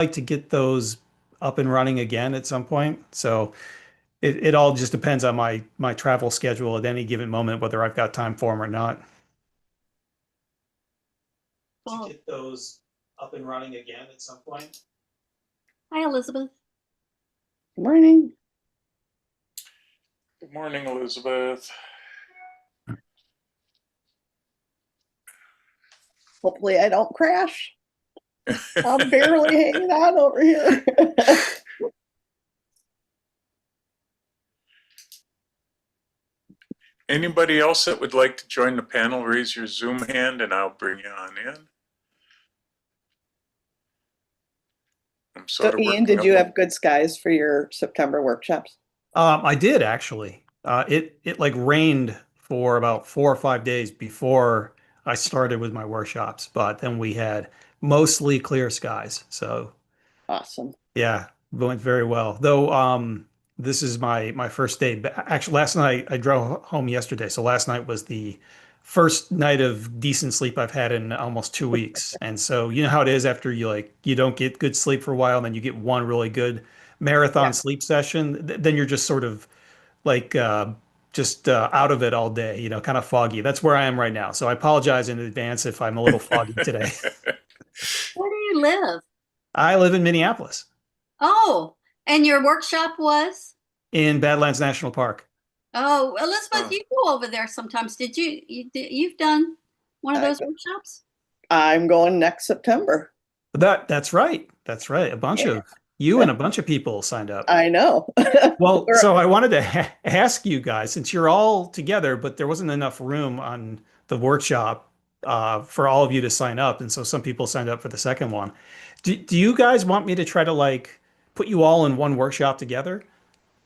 like to get those up and running again at some point. So it all just depends on my travel schedule at any given moment, whether I've got time for them or not. To Well, get those up and running again at some point. hi, Elizabeth. Morning. Good morning, Elizabeth. Hopefully I don't crash. I'm barely hanging on over here. Anybody else that would like to join the panel, raise your Zoom hand and I'll bring you on in. I'm So sort of Ian, working did up you have good skies for your September workshops? I did actually. It like rained for about 4 or 5 days before I started with my workshops, but then we had mostly clear skies. So Awesome. yeah, went very well. Though this is my first day. Actually, last night I drove home yesterday, so last night was the first night of decent sleep I've had in almost 2 weeks. And so you know how it is after you don't get good sleep for a while, and then you get one really good marathon Yeah. sleep session, then you're just sort of like just out of it all day, kind of foggy. That's where I am right now. So I apologize in advance if I'm a little foggy today. Where do you live? I live in Minneapolis, Oh, and your workshop was? in Badlands National Park. Oh, Elizabeth, Oh. you go over there sometimes. Did you've done one of I those go- workshops? I'm going next September. That's right. That's right. Yeah. You and a bunch of people signed up. I know. Well, so I wanted to ask you guys, since you're all together, but there wasn't enough room on the workshop for all of you to sign up, and so some people signed up for the second one. Do you guys want me to try to like put you all in one workshop together?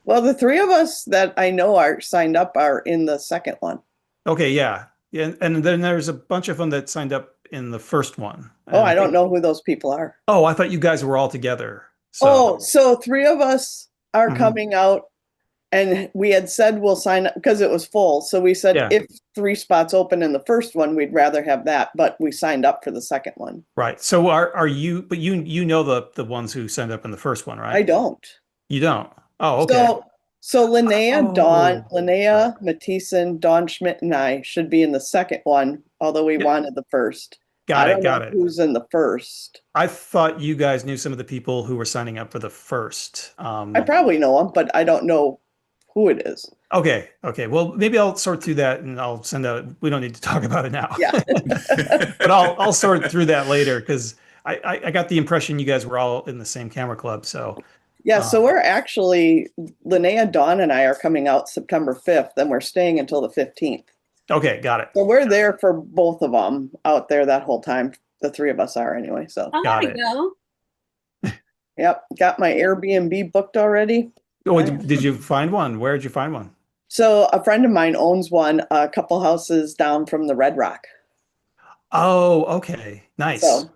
Well, the three of us that I know are signed up are in the second one. Okay, yeah. Yeah, and then there's a bunch of them that signed up in the first one. Oh, And I I don't think, know who those people are. oh, I thought you guys were all together. So, Oh, so three of us are mhm. coming out, and we had said we'll sign up because it was full. So we said Yeah, if three spots open in the first one, we'd rather have that, but we signed up for the second one. right. So are you, but you know the ones who signed up in the first one, I right? don't. You don't. Oh, okay. So Oh, right. Linnea, Mathisen, Dawn Schmidt, and I should be in the second one, although we Yep. wanted the first. I Got it. don't know Got it. who's in the first. I thought you guys knew some of the people who were signing up for the first. I probably know them, but I don't know who it is. Okay. Okay. Well, maybe I'll sort through that and I'll send out. We don't need to talk about it now, Yeah. but I'll sort through that later because I got the impression you guys were all in the same camera club. So, Yeah, so um, we're actually, Linnea, Dawn, and I are coming out September 5th, and we're staying until the 15th. okay. Got it. So we're there for both of them out there that whole time. The three of us are anyway. So, I Got want it. to go. yep, got my Airbnb booked already. Oh, did you find one? Where did you find one? So a friend of mine owns one a couple houses down from the Red Rock. Oh, okay. Nice. So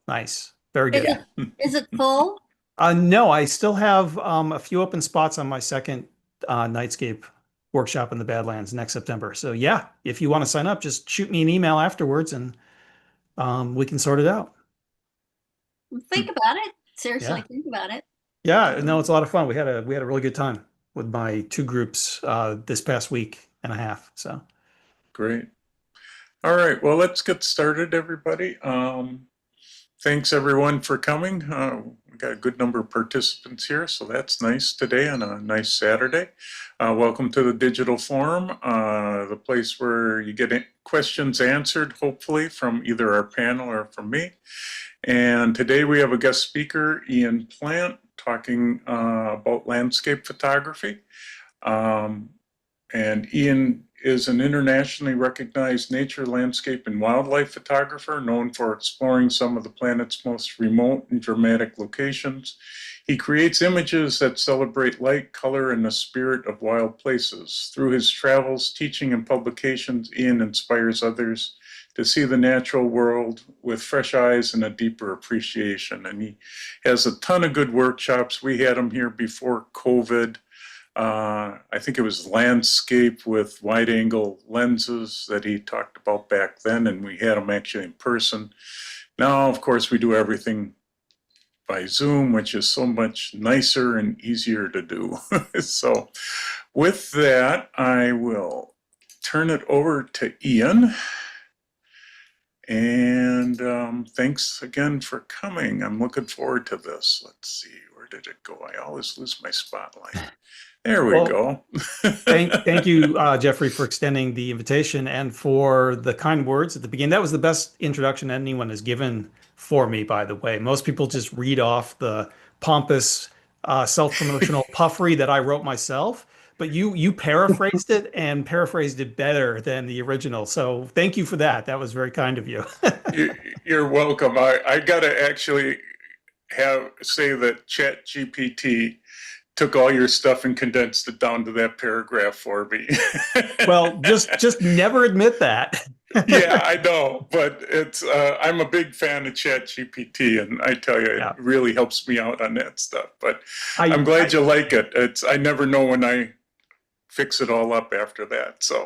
Nice. Very Is good. it is it full? No, I still have a few open spots on my second Nightscape workshop in the Badlands next September. So yeah, if you want to sign up, just shoot me an email afterwards and we can sort it out. Think about it. Seriously, Yeah. think about it. Yeah, no, it's a lot of fun. We had a really good time with my two groups this past week and a half. So Great. All right, well, let's get started, everybody. Thanks everyone for coming. We got a good number of participants here, so that's nice today on a nice Saturday. Welcome to the Digital Forum, the place where you get questions answered, hopefully, from either our panel or from me. And today we have a guest speaker, Ian Plant, talking about landscape photography. And Ian is an internationally recognized nature, landscape, and wildlife photographer known for exploring some of the planet's most remote and dramatic locations. He creates images that celebrate light, color, and the spirit of wild places. Through his travels, teaching, and publications, Ian inspires others to see the natural world with fresh eyes and a deeper appreciation. And he has a ton of good workshops. We had him here before COVID. I think it was landscape with wide angle lenses that he talked about back then, and we had him actually in person. Now, of course, we do everything by Zoom, which is so much nicer and easier to do. So with that, I will turn it over to Ian. And thanks again for coming. I'm looking forward to this. Let's see, where did it go? I always lose my spotlight. There we Well, go. Thank you, Jeffrey, for extending the invitation and for the kind words at the beginning. That was the best introduction anyone has given for me, by the way. Most people just read off the pompous, self-promotional puffery that I wrote myself, but you paraphrased it and paraphrased it better than the original. So thank you for that. That was very kind of you. You're welcome. I gotta actually say that ChatGPT took all your stuff and condensed it down to that paragraph for me. Well, just never admit that. Yeah, I know, but it's I'm a big fan of ChatGPT, and I tell you, Yeah. it really helps me out on that stuff. But I- I'm glad you like it. I never know when I fix it all up after that. So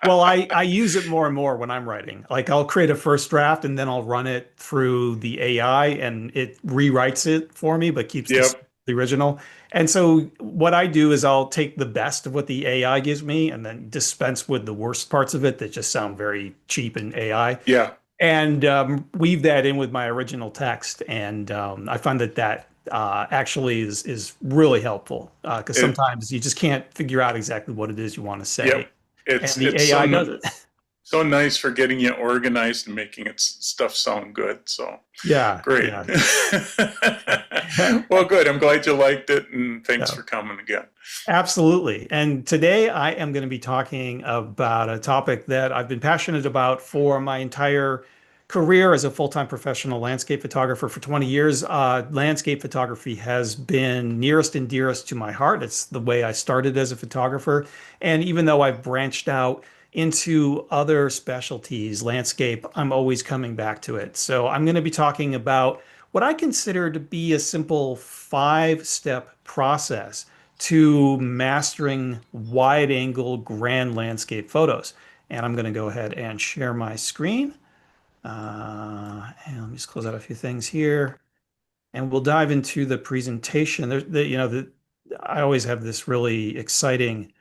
Well, I use it more and more when I'm writing. Like I'll create a first draft and then I'll run it through the AI and it rewrites it for me, but keeps Yep. the original. And so what I do is I'll take the best of what the AI gives me and then dispense with the worst parts of it that just sound very cheap in AI yeah, and weave that in with my original text. And I find that actually is really helpful because It- sometimes you just can't figure out exactly what it is you want to say. yep. And It's the it's AI so, does it. so nice for getting you organized and making it stuff sound good. So Yeah. great. Yeah. Well, good. I'm glad you liked it, and thanks Yeah. for coming again. Absolutely. And today I am going to be talking about a topic that I've been passionate about for my entire career as a full-time professional landscape photographer for 20 years. Landscape photography has been nearest and dearest to my heart. It's the way I started as a photographer. And even though I've branched out into other specialties, landscape, I'm always coming back to it. So I'm going to be talking about what I consider to be a simple 5-step process to mastering wide angle grand landscape photos. And I'm going to go ahead and share my screen. And let me just close out a few things here. And we'll dive into the presentation. I always have this really exciting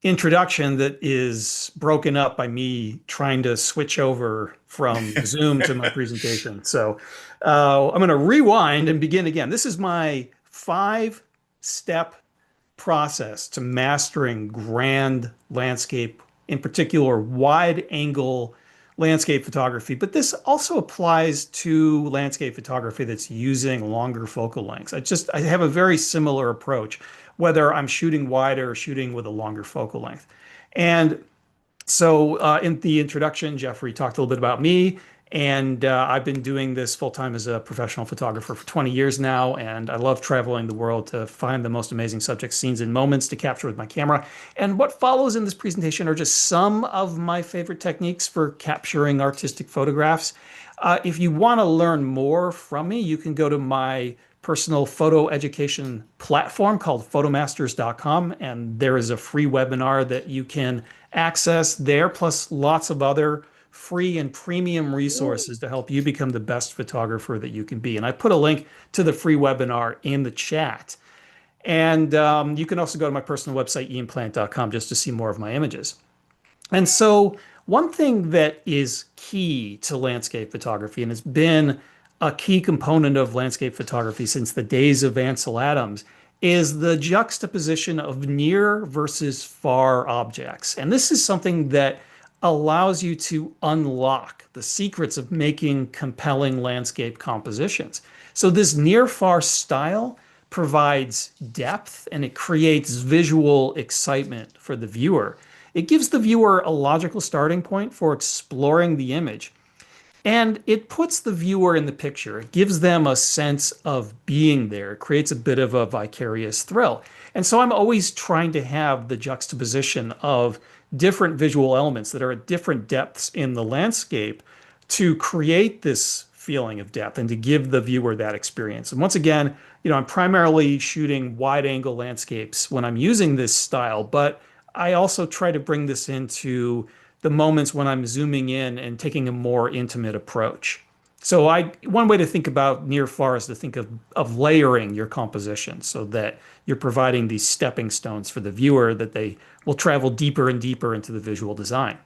introduction that is broken up by me trying to switch over from Zoom to my presentation. So I'm going to rewind and begin again. This is my 5-step process to mastering grand landscape, in particular, wide angle landscape photography. But this also applies to landscape photography that's using longer focal lengths. I have a very similar approach, whether I'm shooting wider or shooting with a longer focal length. And so in the introduction, Jeffrey talked a little bit about me. And I've been doing this full-time as a professional photographer for 20 years now, and I love traveling the world to find the most amazing subjects, scenes, and moments to capture with my camera. And what follows in this presentation are just some of my favorite techniques for capturing artistic photographs. If you want to learn more from me, you can go to my personal photo education platform called photomasters.com, and there is a free webinar that you can access there, plus lots of other free and premium resources to help you become the best photographer that you can be. And I put a link to the free webinar in the chat. And you can also go to my personal website, ianplant.com, just to see more of my images. And so one thing that is key to landscape photography, and has been a key component of landscape photography since the days of Ansel Adams, is the juxtaposition of near versus far objects. And this is something that allows you to unlock the secrets of making compelling landscape compositions. So this near-far style provides depth and it creates visual excitement for the viewer. It gives the viewer a logical starting point for exploring the image. And it puts the viewer in the picture. It gives them a sense of being there. It creates a bit of a vicarious thrill. And so I'm always trying to have the juxtaposition of different visual elements that are at different depths in the landscape to create this feeling of depth and to give the viewer that experience. And once again, I'm primarily shooting wide angle landscapes when I'm using this style, but I also try to bring this into the moments when I'm zooming in and taking a more intimate approach. So one way to think about near far is to think of layering your composition so that you're providing these stepping stones for the viewer that they will travel deeper and deeper into the visual design.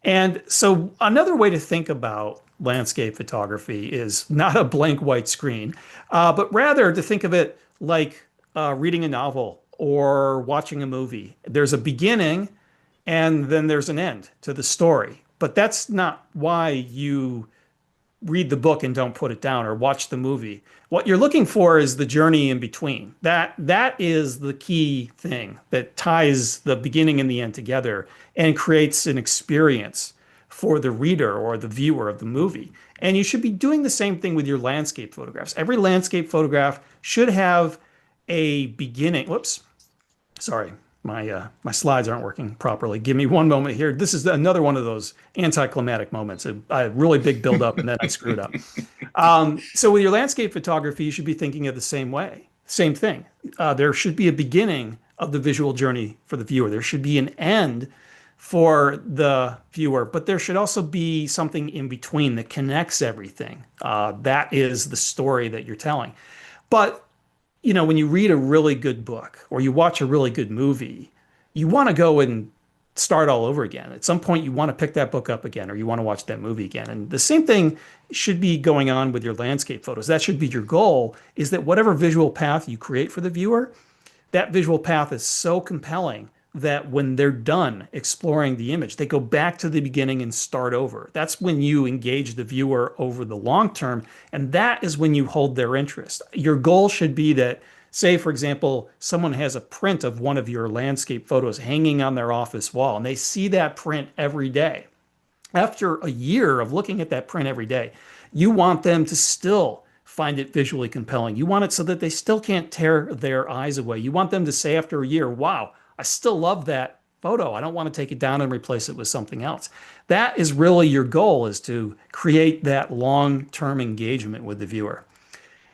And so another way to think about landscape photography is not a blank white screen, but rather to think of it like reading a novel or watching a movie. There's a beginning and then there's an end to the story. But that's not why you read the book and don't put it down or watch the movie. What you're looking for is the journey in between. That is the key thing that ties the beginning and the end together and creates an experience for the reader or the viewer of the movie. And you should be doing the same thing with your landscape photographs. Every landscape photograph should have a beginning. Whoops. Sorry, my slides aren't working properly. Give me one moment here. This is another one of those anticlimactic moments. A really big buildup and then I screwed up. So with your landscape photography, you should be thinking of the same way. Same thing. There should be a beginning of the visual journey for the viewer. There should be an end for the viewer, but there should also be something in between that connects everything. That is the story that you're telling. But you know, when you read a really good book or you watch a really good movie, you want to go and start all over again. At some point, you want to pick that book up again or you want to watch that movie again. And the same thing should be going on with your landscape photos. That should be your goal, is that whatever visual path you create for the viewer, that visual path is so compelling that when they're done exploring the image, they go back to the beginning and start over. That's when you engage the viewer over the long term, and that is when you hold their interest. Your goal should be that, say, for example, someone has a print of one of your landscape photos hanging on their office wall, and they see that print every day. After a year of looking at that print every day, you want them to still find it visually compelling. You want it so that they still can't tear their eyes away. You want them to say after a year, wow, I still love that photo. I don't want to take it down and replace it with something else. That is really your goal, is to create that long-term engagement with the viewer.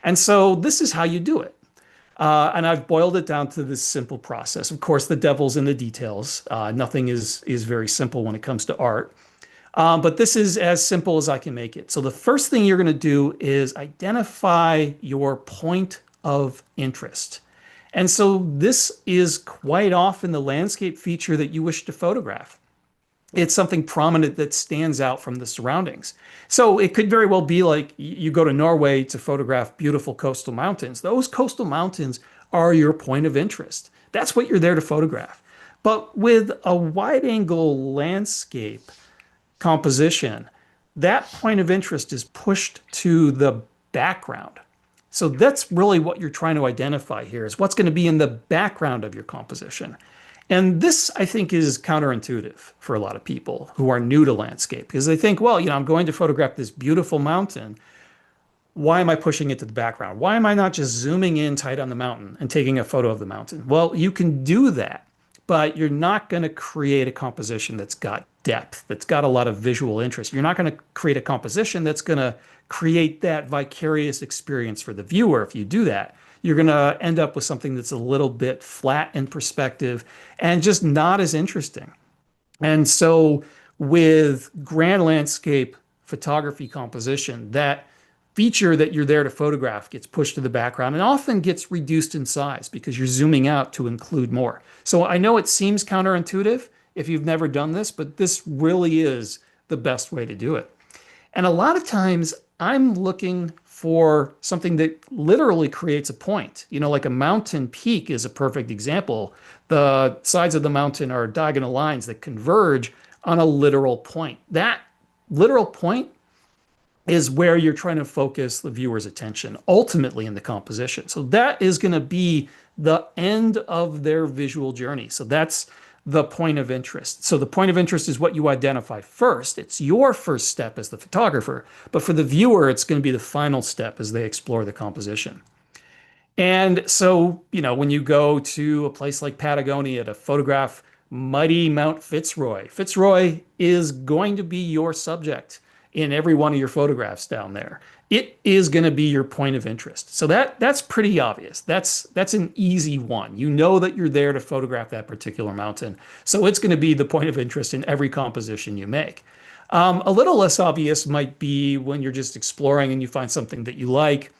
And so this is how you do it. And I've boiled it down to this simple process. Of course, the devil's in the details. Nothing is very simple when it comes to art. But this is as simple as I can make it. So the first thing you're going to do is identify your point of interest. And so this is quite often the landscape feature that you wish to photograph. It's something prominent that stands out from the surroundings. So it could very well be like you go to Norway to photograph beautiful coastal mountains. Those coastal mountains are your point of interest. That's what you're there to photograph. But with a wide angle landscape composition, that point of interest is pushed to the background. So that's really what you're trying to identify here, is what's going to be in the background of your composition. And this, I think, is counterintuitive for a lot of people who are new to landscape, because they think, well, you know, I'm going to photograph this beautiful mountain. Why am I pushing it to the background? Why am I not just zooming in tight on the mountain and taking a photo of the mountain? Well, you can do that, but you're not going to create a composition that's got depth, that's got a lot of visual interest. You're not going to create a composition that's going to create that vicarious experience for the viewer. If you do that, you're going to end up with something that's a little bit flat in perspective and just not as interesting. And so with grand landscape photography composition, that feature that you're there to photograph gets pushed to the background and often gets reduced in size because you're zooming out to include more. So I know it seems counterintuitive if you've never done this, but this really is the best way to do it. And a lot of times I'm looking for something that literally creates a point. You know, like a mountain peak is a perfect example. The sides of the mountain are diagonal lines that converge on a literal point. That literal point is where you're trying to focus the viewer's attention ultimately in the composition. So that is going to be the end of their visual journey. So that's the point of interest. So the point of interest is what you identify first. It's your first step as the photographer, but for the viewer, it's going to be the final step as they explore the composition. And so, you know, when you go to a place like Patagonia to photograph mighty Mount Fitzroy, Fitzroy is going to be your subject in every one of your photographs down there. It is going to be your point of interest. So that's pretty obvious. That's an easy one. You know that you're there to photograph that particular mountain. So it's going to be the point of interest in every composition you make. A little less obvious might be when you're just exploring and you find something that you like,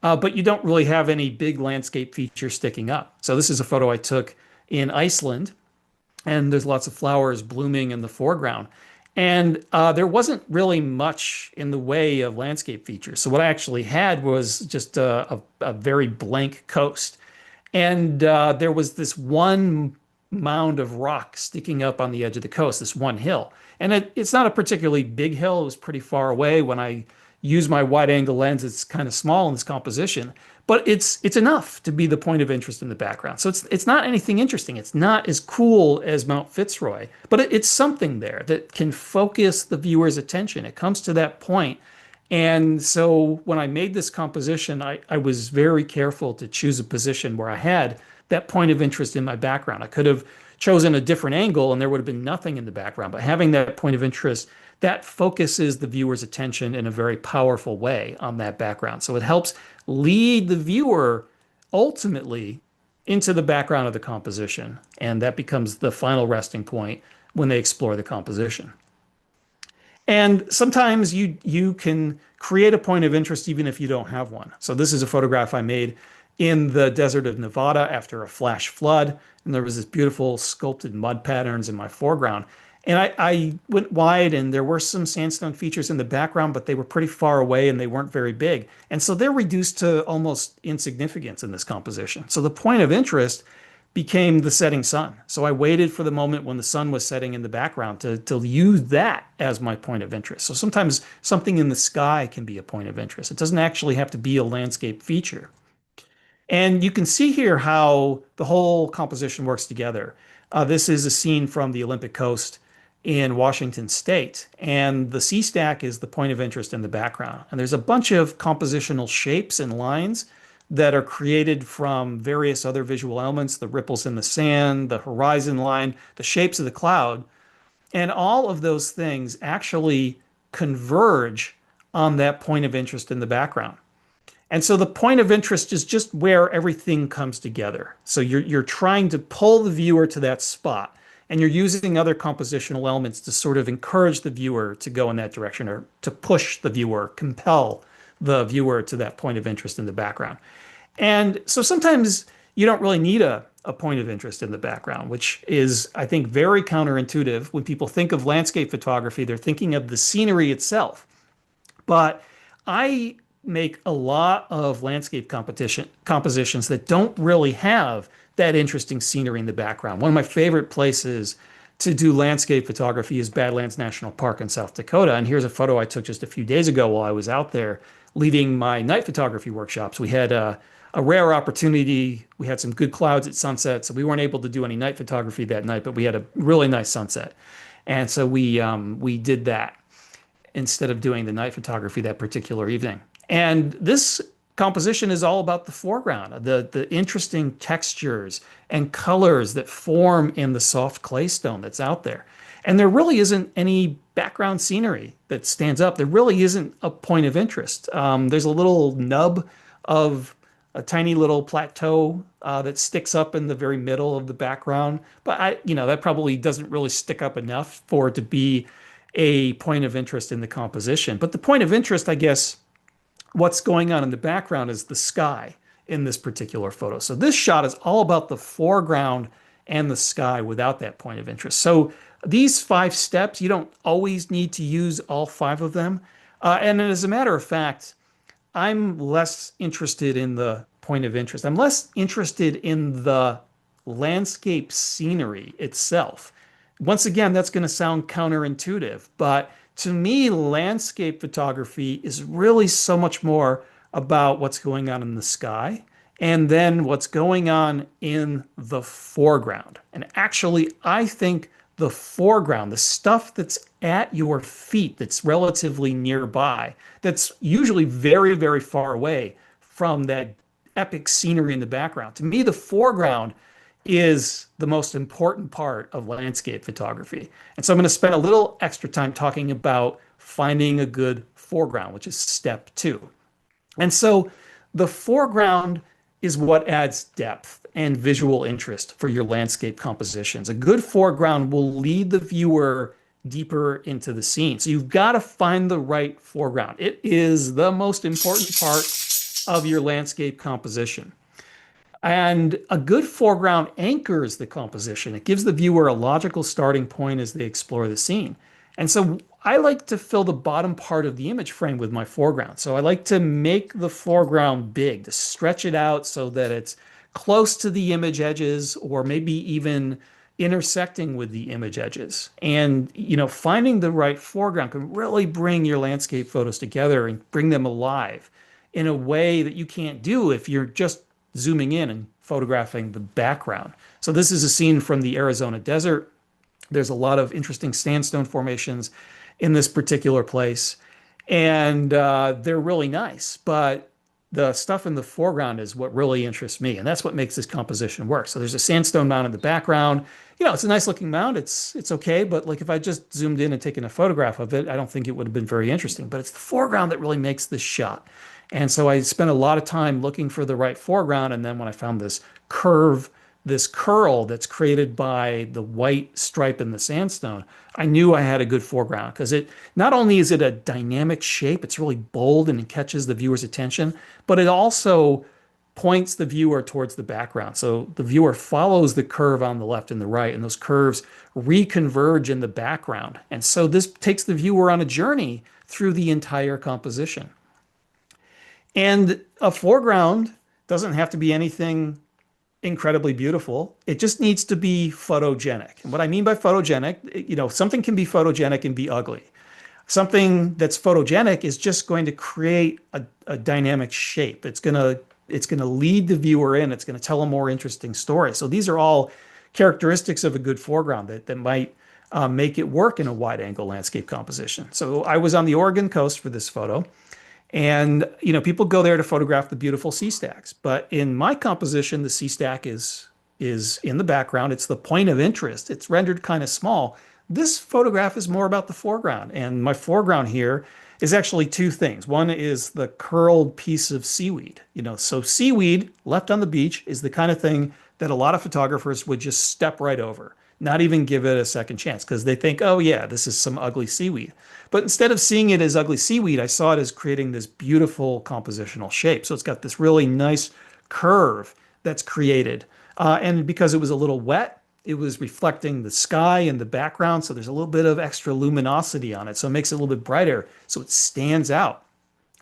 but you don't really have any big landscape features sticking up. So this is a photo I took in Iceland, and there's lots of flowers blooming in the foreground. And there wasn't really much in the way of landscape features. So what I actually had was just a very blank coast. And there was this one mound of rock sticking up on the edge of the coast, this one hill. And it's not a particularly big hill. It was pretty far away. When I use my wide angle lens, it's kind of small in this composition, but it's enough to be the point of interest in the background. So it's not anything interesting. It's not as cool as Mount Fitzroy, but it's something there that can focus the viewer's attention. It comes to that point. And so when I made this composition, I was very careful to choose a position where I had that point of interest in my background. I could have chosen a different angle and there would have been nothing in the background, but having that point of interest, that focuses the viewer's attention in a very powerful way on that background. So it helps lead the viewer ultimately into the background of the composition. And that becomes the final resting point when they explore the composition. And sometimes you can create a point of interest even if you don't have one. So this is a photograph I made in the desert of Nevada after a flash flood. And there was this beautiful sculpted mud patterns in my foreground. And I went wide and there were some sandstone features in the background, but they were pretty far away and they weren't very big. And so they're reduced to almost insignificance in this composition. So the point of interest became the setting sun. So I waited for the moment when the sun was setting in the background to use that as my point of interest. So sometimes something in the sky can be a point of interest. It doesn't actually have to be a landscape feature. And you can see here how the whole composition works together. This is a scene from the Olympic Coast in Washington State, and the sea stack is the point of interest in the background. And there's a bunch of compositional shapes and lines that are created from various other visual elements, the ripples in the sand, the horizon line, the shapes of the cloud. And all of those things actually converge on that point of interest in the background. And so the point of interest is just where everything comes together. So you're trying to pull the viewer to that spot, and you're using other compositional elements to sort of encourage the viewer to go in that direction, or to push the viewer, compel the viewer to that point of interest in the background. And so sometimes you don't really need a point of interest in the background, which is, I think, very counterintuitive. When people think of landscape photography, they're thinking of the scenery itself. But I make a lot of landscape compositions that don't really have that interesting scenery in the background. One of my favorite places to do landscape photography is Badlands National Park in South Dakota. And here's a photo I took just a few days ago while I was out there leading my night photography workshops. We had a rare opportunity. We had some good clouds at sunset, so we weren't able to do any night photography that night, but we had a really nice sunset. And so we did that instead of doing the night photography that particular evening. And this composition is all about the foreground, the interesting textures and colors that form in the soft clay stone that's out there. And there really isn't any background scenery that stands up. There really isn't a point of interest. There's a little nub of a tiny little plateau that sticks up in the very middle of the background. But that probably doesn't really stick up enough for it to be a point of interest in the composition. But the point of interest, I guess, what's going on in the background is the sky in this particular photo. So this shot is all about the foreground and the sky without that point of interest. So these 5 steps, you don't always need to use all 5 of them. And as a matter of fact, I'm less interested in the point of interest. I'm less interested in the landscape scenery itself. Once again, that's going to sound counterintuitive, but to me, landscape photography is really so much more about what's going on in the sky and then what's going on in the foreground. And actually, I think the foreground, the stuff that's at your feet, that's relatively nearby, that's usually very, very far away from that epic scenery in the background. To me, the foreground is the most important part of landscape photography. And so I'm going to spend a little extra time talking about finding a good foreground, which is step 2. And so the foreground is what adds depth and visual interest for your landscape compositions. A good foreground will lead the viewer deeper into the scene. So you've got to find the right foreground. It is the most important part of your landscape composition. And a good foreground anchors the composition. It gives the viewer a logical starting point as they explore the scene. And so I like to fill the bottom part of the image frame with my foreground. So I like to make the foreground big, to stretch it out so that it's close to the image edges or maybe even intersecting with the image edges. And, finding the right foreground can really bring your landscape photos together and bring them alive in a way that you can't do if you're just zooming in and photographing the background. So this is a scene from the Arizona desert. There's a lot of interesting sandstone formations in this particular place, and they're really nice. But the stuff in the foreground is what really interests me, and that's what makes this composition work. So there's a sandstone mound in the background. It's a nice looking mound. It's okay, but like if I just zoomed in and taken a photograph of it, I don't think it would have been very interesting. But it's the foreground that really makes this shot. And so I spent a lot of time looking for the right foreground, and then when I found this curl that's created by the white stripe in the sandstone, I knew I had a good foreground because it not only is it a dynamic shape, it's really bold and it catches the viewer's attention, but it also points the viewer towards the background. So the viewer follows the curve on the left and the right, and those curves reconverge in the background. And so this takes the viewer on a journey through the entire composition. And a foreground doesn't have to be anything incredibly beautiful. It just needs to be photogenic. And what I mean by photogenic, something can be photogenic and be ugly. Something that's photogenic is just going to create a dynamic shape. It's going to lead the viewer in. It's going to tell a more interesting story. So these are all characteristics of a good foreground that might make it work in a wide angle landscape composition. So I was on the Oregon coast for this photo. And, people go there to photograph the beautiful sea stacks. But in my composition, the sea stack is in the background. It's the point of interest. It's rendered kind of small. This photograph is more about the foreground. And my foreground here is actually two things. One is the curled piece of seaweed. So seaweed left on the beach is the kind of thing that a lot of photographers would just step right over, not even give it a second chance because they think, oh yeah, this is some ugly seaweed. But instead of seeing it as ugly seaweed, I saw it as creating this beautiful compositional shape. So it's got this really nice curve that's created. And because it was a little wet, it was reflecting the sky in the background. So there's a little bit of extra luminosity on it. So it makes it a little bit brighter. So it stands out.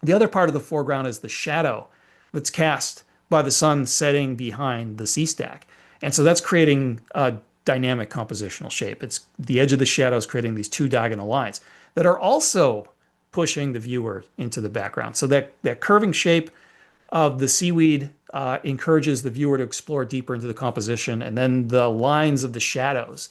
The other part of the foreground is the shadow that's cast by the sun setting behind the sea stack. And so that's creating a dynamic compositional shape. It's the edge of the shadows creating these two diagonal lines that are also pushing the viewer into the background. So that curving shape of the seaweed encourages the viewer to explore deeper into the composition. And then the lines of the shadows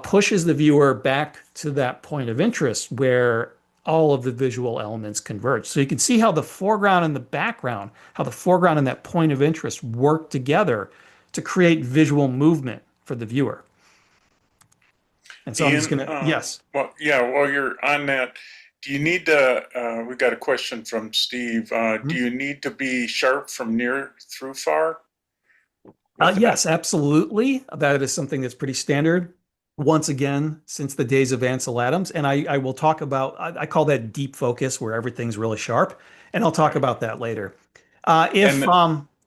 pushes the viewer back to that point of interest where all of the visual elements converge. So you can see how the foreground and the background, how the foreground and that point of interest work together to create visual movement for the viewer. And so I'm just going to, yes. Well, yeah, while you're on that, do you need to, we got a question from Steve. Do you need to be sharp from near through far? Yes, absolutely. That is something that's pretty standard. Once again, since the days of Ansel Adams. And I will talk about, I call that deep focus where everything's really sharp. And I'll talk about that later.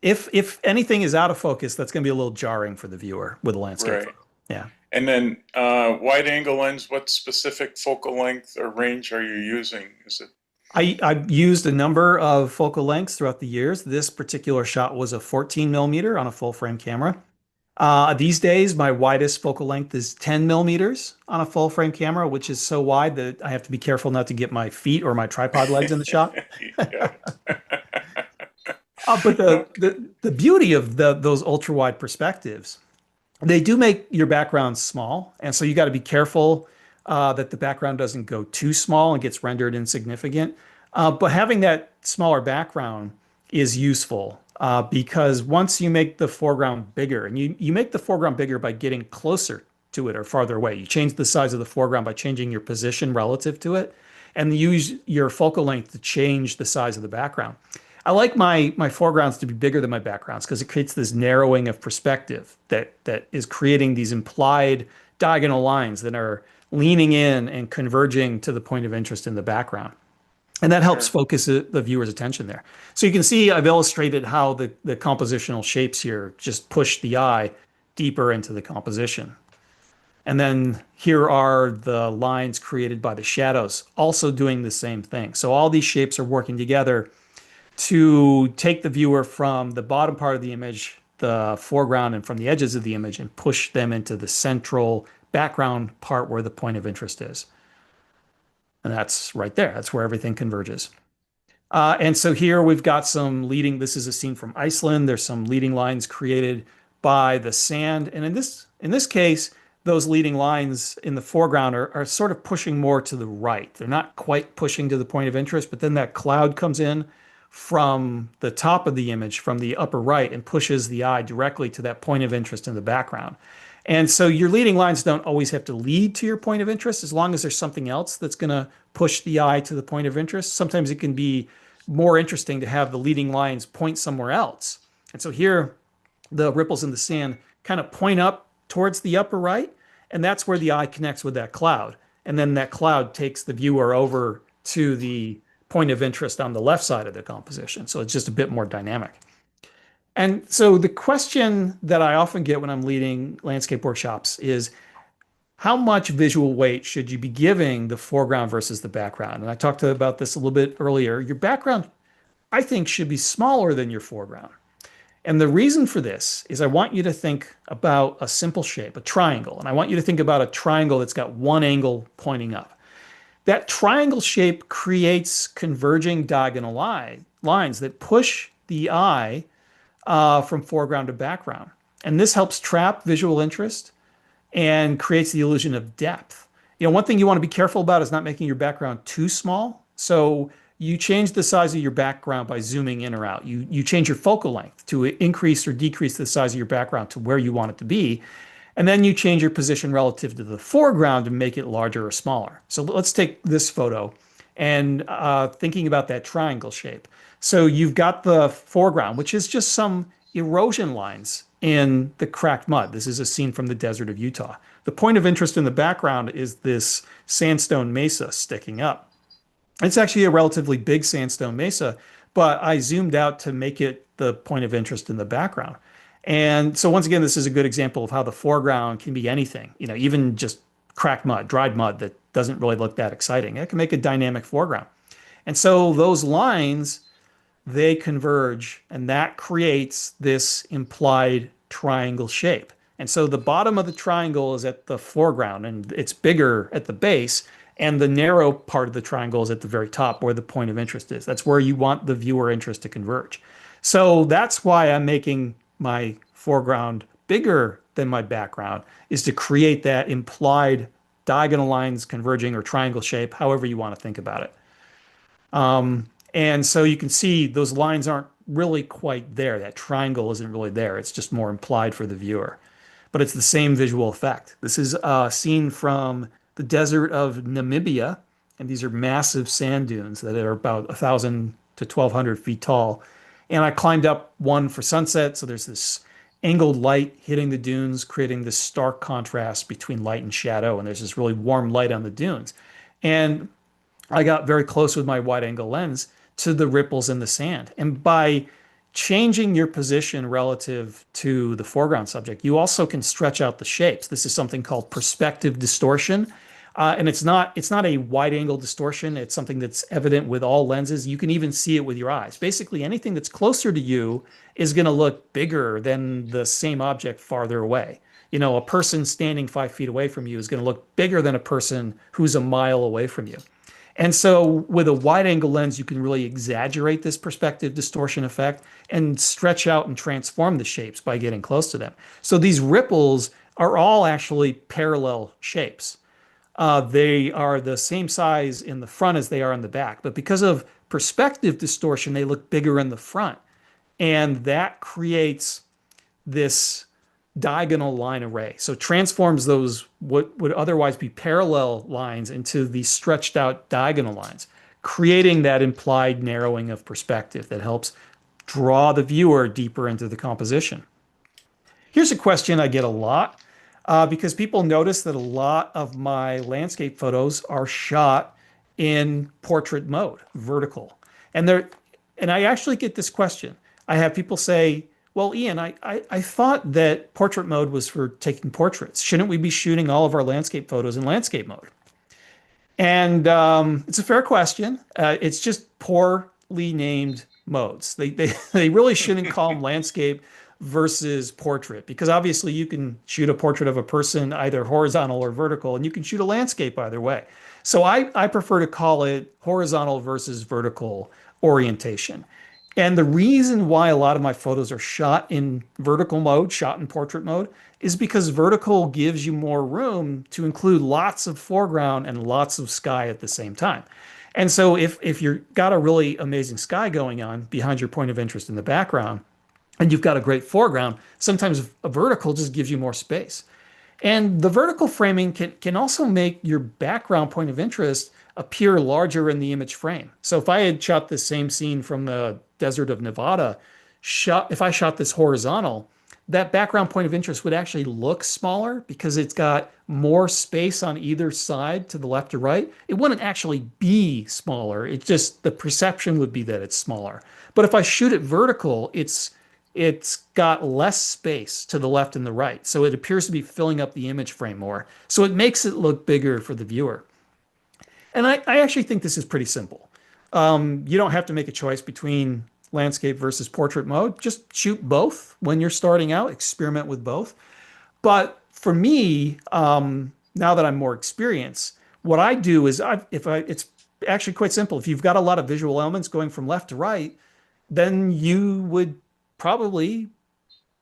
If anything is out of focus, that's going to be a little jarring for the viewer with a landscape Right. photo. Yeah. And then wide angle lens, what specific focal length or range are you using? Is it? I've used a number of focal lengths throughout the years. This particular shot was a 14 millimeter on a full frame camera. These days, my widest focal length is 10 millimeters on a full frame camera, which is so wide that I have to be careful not to get my feet or my tripod legs in the shot. Yeah. But the beauty of those ultra wide perspectives, they do make your background small. And so you got to be careful that the background doesn't go too small and gets rendered insignificant. But having that smaller background is useful because once you make the foreground bigger, and you make the foreground bigger by getting closer to it or farther away. You change the size of the foreground by changing your position relative to it, and use your focal length to change the size of the background. I like my foregrounds to be bigger than my backgrounds because it creates this narrowing of perspective that is creating these implied diagonal lines that are leaning in and converging to the point of interest in the background. And that helps focus the viewer's attention there. So you can see I've illustrated how the compositional shapes here just push the eye deeper into the composition. And then here are the lines created by the shadows, also doing the same thing. So all these shapes are working together to take the viewer from the bottom part of the image, the foreground, and from the edges of the image and push them into the central background part where the point of interest is. And that's right there. That's where everything converges. And so here we've got some leading, this is a scene from Iceland. There's some leading lines created by the sand. And in this case, those leading lines in the foreground are sort of pushing more to the right. They're not quite pushing to the point of interest, but then that cloud comes in from the top of the image, from the upper right, and pushes the eye directly to that point of interest in the background. And so your leading lines don't always have to lead to your point of interest, as long as there's something else that's going to push the eye to the point of interest. Sometimes it can be more interesting to have the leading lines point somewhere else. And so here, the ripples in the sand kind of point up towards the upper right, and that's where the eye connects with that cloud. And then that cloud takes the viewer over to the point of interest on the left side of the composition. So it's just a bit more dynamic. And so the question that I often get when I'm leading landscape workshops is, how much visual weight should you be giving the foreground versus the background? And I talked about this a little bit earlier. Your background, I think, should be smaller than your foreground. And the reason for this is I want you to think about a simple shape, a triangle. And I want you to think about a triangle that's got one angle pointing up. That triangle shape creates converging diagonal lines that push the eye from foreground to background. And this helps trap visual interest and creates the illusion of depth. You know, one thing you want to be careful about is not making your background too small. So you change the size of your background by zooming in or out. You change your focal length to increase or decrease the size of your background to where you want it to be. And then you change your position relative to the foreground to make it larger or smaller. So let's take this photo and thinking about that triangle shape. So you've got the foreground, which is just some erosion lines in the cracked mud. This is a scene from the desert of Utah. The point of interest in the background is this sandstone mesa sticking up. It's actually a relatively big sandstone mesa, but I zoomed out to make it the point of interest in the background. And so once again, this is a good example of how the foreground can be anything, you know, even just cracked mud, dried mud that doesn't really look that exciting. It can make a dynamic foreground. And so those lines, they converge, and that creates this implied triangle shape. And so the bottom of the triangle is at the foreground, and it's bigger at the base, and the narrow part of the triangle is at the very top where the point of interest is. That's where you want the viewer interest to converge. So that's why I'm making my foreground bigger than my background, is to create that implied diagonal lines converging or triangle shape, however you want to think about it. And so you can see those lines aren't really quite there. That triangle isn't really there. It's just more implied for the viewer. But it's the same visual effect. This is a scene from the desert of Namibia, and these are massive sand dunes that are about 1,000 to 1,200 feet tall. And I climbed up one for sunset, so there's this angled light hitting the dunes, creating this stark contrast between light and shadow, and there's this really warm light on the dunes. And I got very close with my wide-angle lens to the ripples in the sand. And by changing your position relative to the foreground subject, you also can stretch out the shapes. This is something called perspective distortion. And it's not a wide angle distortion. It's something that's evident with all lenses. You can even see it with your eyes. Basically, anything that's closer to you is going to look bigger than the same object farther away. You know, a person standing 5 feet away from you is going to look bigger than a person who's a mile away from you. And so with a wide angle lens, you can really exaggerate this perspective distortion effect and stretch out and transform the shapes by getting close to them. So these ripples are all actually parallel shapes. They are the same size in the front as they are in the back, but because of perspective distortion, they look bigger in the front. And that creates this diagonal line array. So transforms those what would otherwise be parallel lines into these stretched out diagonal lines, creating that implied narrowing of perspective that helps draw the viewer deeper into the composition. Here's a question I get a lot. because people notice that a lot of my landscape photos are shot in portrait mode, vertical. And I actually get this question. I have people say, well, Ian, I thought that portrait mode was for taking portraits. Shouldn't we be shooting all of our landscape photos in landscape mode? And it's a fair question. It's just poorly named modes. They really shouldn't call them landscape versus portrait, because obviously you can shoot a portrait of a person either horizontal or vertical, and you can shoot a landscape either way. So I prefer to call it horizontal versus vertical orientation. And the reason why a lot of my photos are shot in vertical mode, shot in portrait mode, is because vertical gives you more room to include lots of foreground and lots of sky at the same time. And so if you've got a really amazing sky going on behind your point of interest in the background, and you've got a great foreground, sometimes a vertical just gives you more space. And the vertical framing can also make your background point of interest appear larger in the image frame. So if I had shot the same scene from the desert of Nevada, if I shot this horizontal, that background point of interest would actually look smaller because it's got more space on either side to the left or right. It wouldn't actually be smaller. It's just the perception would be that it's smaller. But if I shoot it vertical, it's got less space to the left and the right. So it appears to be filling up the image frame more. So it makes it look bigger for the viewer. And I actually think this is pretty simple. You don't have to make a choice between landscape versus portrait mode. Just shoot both when you're starting out, experiment with both. But for me, now that I'm more experienced, what I do is it's actually quite simple. If you've got a lot of visual elements going from left to right, then you would probably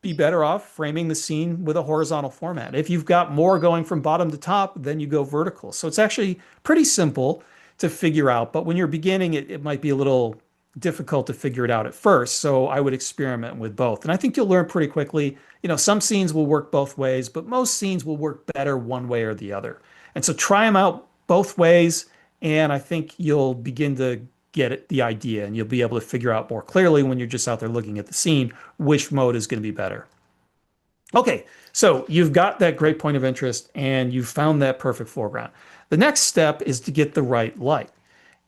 be better off framing the scene with a horizontal format. If you've got more going from bottom to top, then you go vertical. So it's actually pretty simple to figure out, but when you're beginning, it might be a little difficult to figure it out at first. So I would experiment with both. And I think you'll learn pretty quickly. You know, some scenes will work both ways, but most scenes will work better one way or the other. And so try them out both ways, and I think you'll begin to get the idea, and you'll be able to figure out more clearly when you're just out there looking at the scene which mode is going to be better. Okay, so you've got that great point of interest and you've found that perfect foreground. The next step is to get the right light.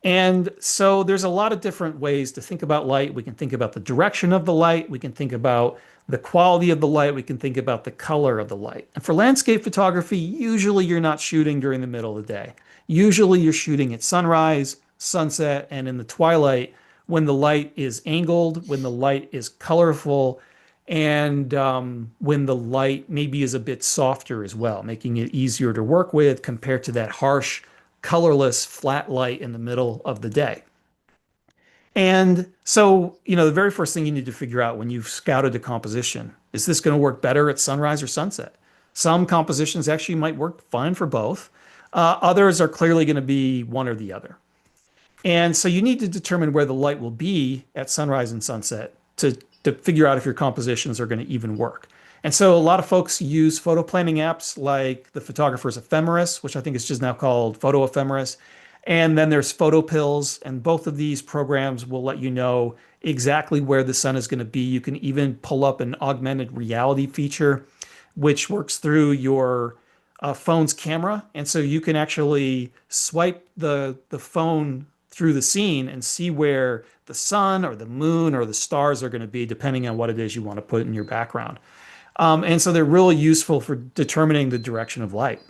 And so there's a lot of different ways to think about light. We can think about the direction of the light. We can think about the quality of the light. We can think about the color of the light. And for landscape photography, usually you're not shooting during the middle of the day. Usually you're shooting at sunrise, sunset, and in the twilight when the light is angled, when the light is colorful, and when the light maybe is a bit softer as well, making it easier to work with compared to that harsh, colorless, flat light in the middle of the day. And so, you know, the very first thing you need to figure out when you've scouted a composition, is this going to work better at sunrise or sunset? Some compositions actually might work fine for both. Others are clearly going to be one or the other. And so you need to determine where the light will be at sunrise and sunset to figure out if your compositions are going to even work. And so a lot of folks use photo planning apps like the Photographer's Ephemeris, which I think is just now called Photo Ephemeris. And then there's PhotoPills, and both of these programs will let you know exactly where the sun is going to be. You can even pull up an augmented reality feature, which works through your phone's camera. And so you can actually swipe the phone through the scene and see where the sun or the moon or the stars are going to be, depending on what it is you want to put in your background. And so they're really useful for determining the direction of light.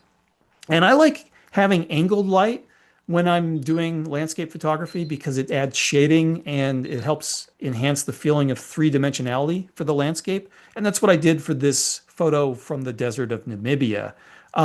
And I like having angled light when I'm doing landscape photography because it adds shading and it helps enhance the feeling of three-dimensionality for the landscape. And that's what I did for this photo from the desert of Namibia.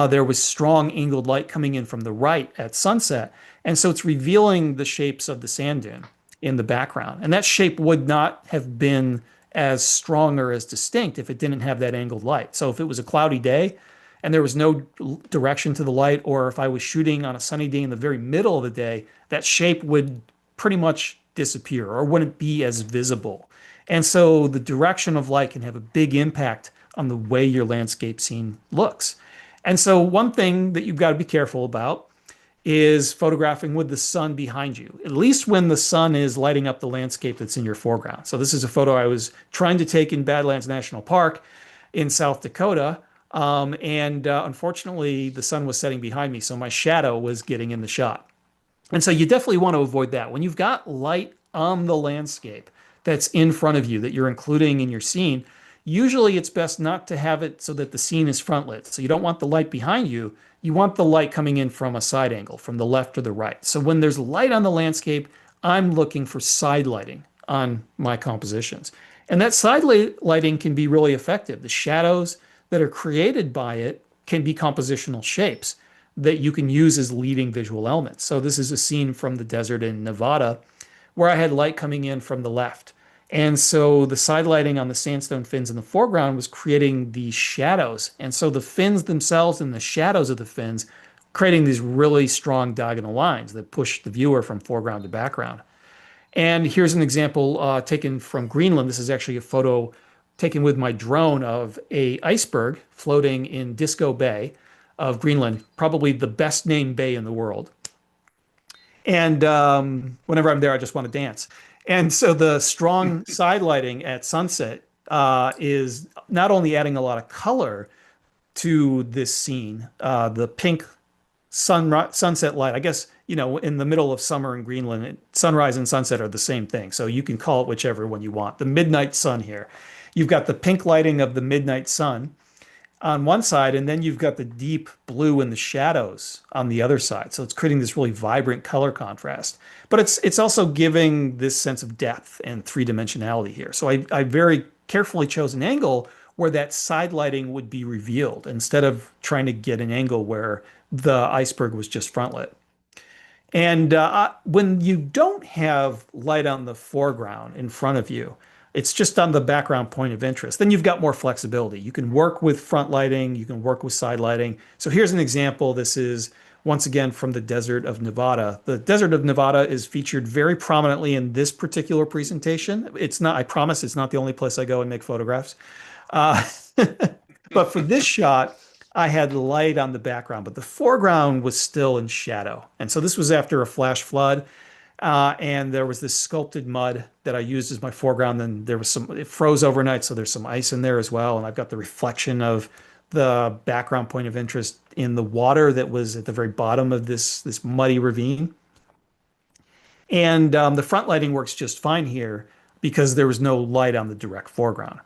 There was strong angled light coming in from the right at sunset. And so it's revealing the shapes of the sand dune in the background. And that shape would not have been as strong or as distinct if it didn't have that angled light. So if it was a cloudy day and there was no direction to the light, or if I was shooting on a sunny day in the very middle of the day, that shape would pretty much disappear or wouldn't be as visible. And so the direction of light can have a big impact on the way your landscape scene looks. And so one thing that you've got to be careful about is photographing with the sun behind you, at least when the sun is lighting up the landscape that's in your foreground. So this is a photo I was trying to take in Badlands National Park in South Dakota. Unfortunately, the sun was setting behind me, so my shadow was getting in the shot. And so you definitely want to avoid that. When you've got light on the landscape that's in front of you that you're including in your scene, usually it's best not to have it so that the scene is front lit. So you don't want the light behind you. You want the light coming in from a side angle, from the left or the right. So when there's light on the landscape, I'm looking for side lighting on my compositions. And that side lighting can be really effective. The shadows that are created by it can be compositional shapes that you can use as leading visual elements. So this is a scene from the desert in Nevada where I had light coming in from the left. And so the side lighting on the sandstone fins in the foreground was creating these shadows. And so the fins themselves and the shadows of the fins creating these really strong diagonal lines that push the viewer from foreground to background. And here's an example taken from Greenland. This is actually a photo taken with my drone of a iceberg floating in Disco Bay of Greenland, probably the best named bay in the world. And whenever I'm there, I just want to dance. And so the strong side lighting at sunset is not only adding a lot of color to this scene, the pink sunset light, I guess, in the middle of summer in Greenland, sunrise and sunset are the same thing. So you can call it whichever one you want. The midnight sun here. You've got the pink lighting of the midnight sun on one side, and then you've got the deep blue in the shadows on the other side. So it's creating this really vibrant color contrast. But it's also giving this sense of depth and three-dimensionality here. So I very carefully chose an angle where that side lighting would be revealed instead of trying to get an angle where the iceberg was just front lit. And when you don't have light on the foreground in front of you, it's just on the background point of interest, then you've got more flexibility. You can work with front lighting, you can work with side lighting. So here's an example. This is once again from the desert of Nevada. The desert of Nevada is featured very prominently in this particular presentation. It's not, I promise it's not the only place I go and make photographs. But for this shot, I had light on the background, but the foreground was still in shadow. And so this was after a flash flood. And there was this sculpted mud that I used as my foreground. Then there was it froze overnight, so there's some ice in there as well. And I've got the reflection of the background point of interest in the water that was at the very bottom of this muddy ravine. And the front lighting works just fine here because there was no light on the direct foreground.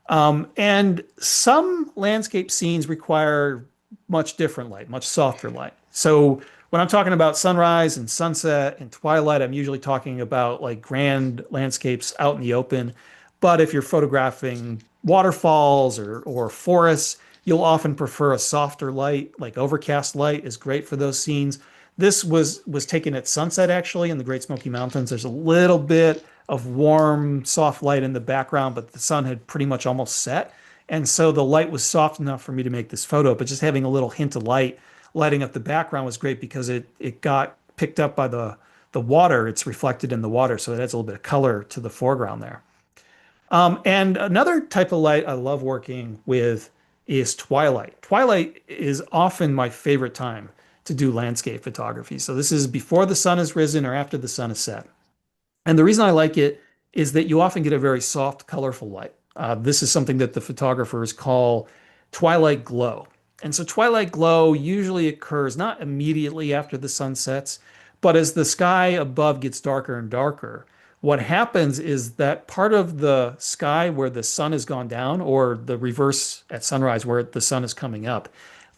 And some landscape scenes require much different light, much softer light. So when I'm talking about sunrise and sunset and twilight, I'm usually talking about like grand landscapes out in the open. But if you're photographing waterfalls or forests, you'll often prefer a softer light, like overcast light is great for those scenes. This was taken at sunset, actually, in the Great Smoky Mountains. There's a little bit of warm, soft light in the background, but the sun had pretty much almost set. And so the light was soft enough for me to make this photo, but just having a little hint of light lighting up the background was great because it got picked up by the water. It's reflected in the water, so it adds a little bit of color to the foreground there. And another type of light I love working with is twilight. Twilight is often my favorite time to do landscape photography. So this is before the sun has risen or after the sun has set. And the reason I like it is that you often get a very soft, colorful light. This is something that the photographers call twilight glow. And so twilight glow usually occurs not immediately after the sun sets, but as the sky above gets darker and darker, what happens is that part of the sky where the sun has gone down, or the reverse at sunrise where the sun is coming up,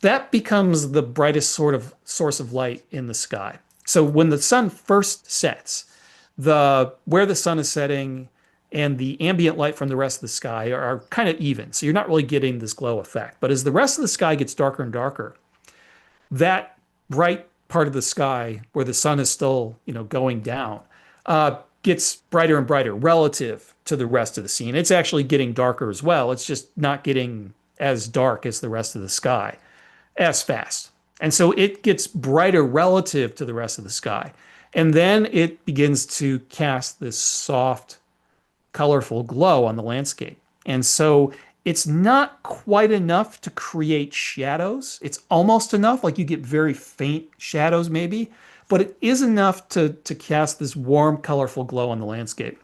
that becomes the brightest sort of source of light in the sky. So when the sun first sets, where the sun is setting and the ambient light from the rest of the sky are kind of even. So you're not really getting this glow effect. But as the rest of the sky gets darker and darker, that bright part of the sky where the sun is still, going down, gets brighter and brighter relative to the rest of the scene. It's actually getting darker as well. It's just not getting as dark as the rest of the sky as fast. And so it gets brighter relative to the rest of the sky. And then it begins to cast this soft, colorful glow on the landscape. And so it's not quite enough to create shadows. It's almost enough, like you get very faint shadows maybe, but it is enough to cast this warm, colorful glow on the landscape.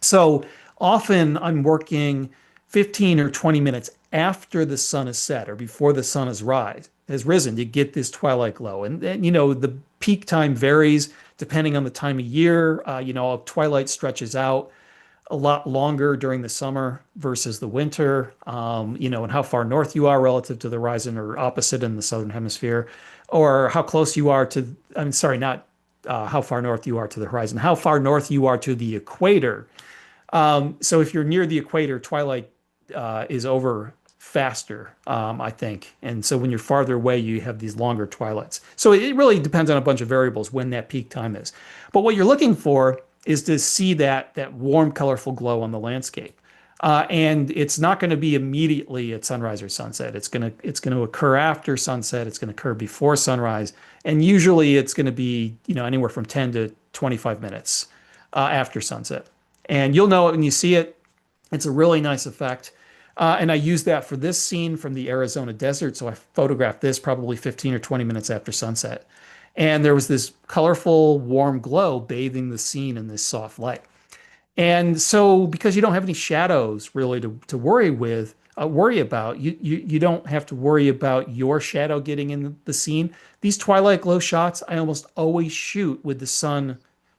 So often I'm working 15 or 20 minutes after the sun is set or before the sun has risen, you get this twilight glow. And you know, the peak time varies depending on the time of year. You know, twilight stretches out a lot longer during the summer versus the winter, you know, and how far north you are relative to the horizon or opposite in the southern hemisphere, or how close you are to, I'm sorry, not how far north you are to the horizon, how far north you are to the equator. So if you're near the equator, twilight is over faster, I think. And so when you're farther away, you have these longer twilights. So it really depends on a bunch of variables when that peak time is. But what you're looking for is to see that warm, colorful glow on the landscape. And it's not going to be immediately at sunrise or sunset. It's going to occur after sunset. It's going to occur before sunrise. And usually it's going to be, you know, anywhere from 10 to 25 minutes after sunset. And you'll know it when you see it. It's a really nice effect. And I used that for this scene from the Arizona desert. So I photographed this probably 15 or 20 minutes after sunset. And there was this colorful, warm glow bathing the scene in this soft light. And so because you don't have any shadows really to worry about, you don't have to worry about your shadow getting in the scene. These twilight glow shots, I almost always shoot with the sun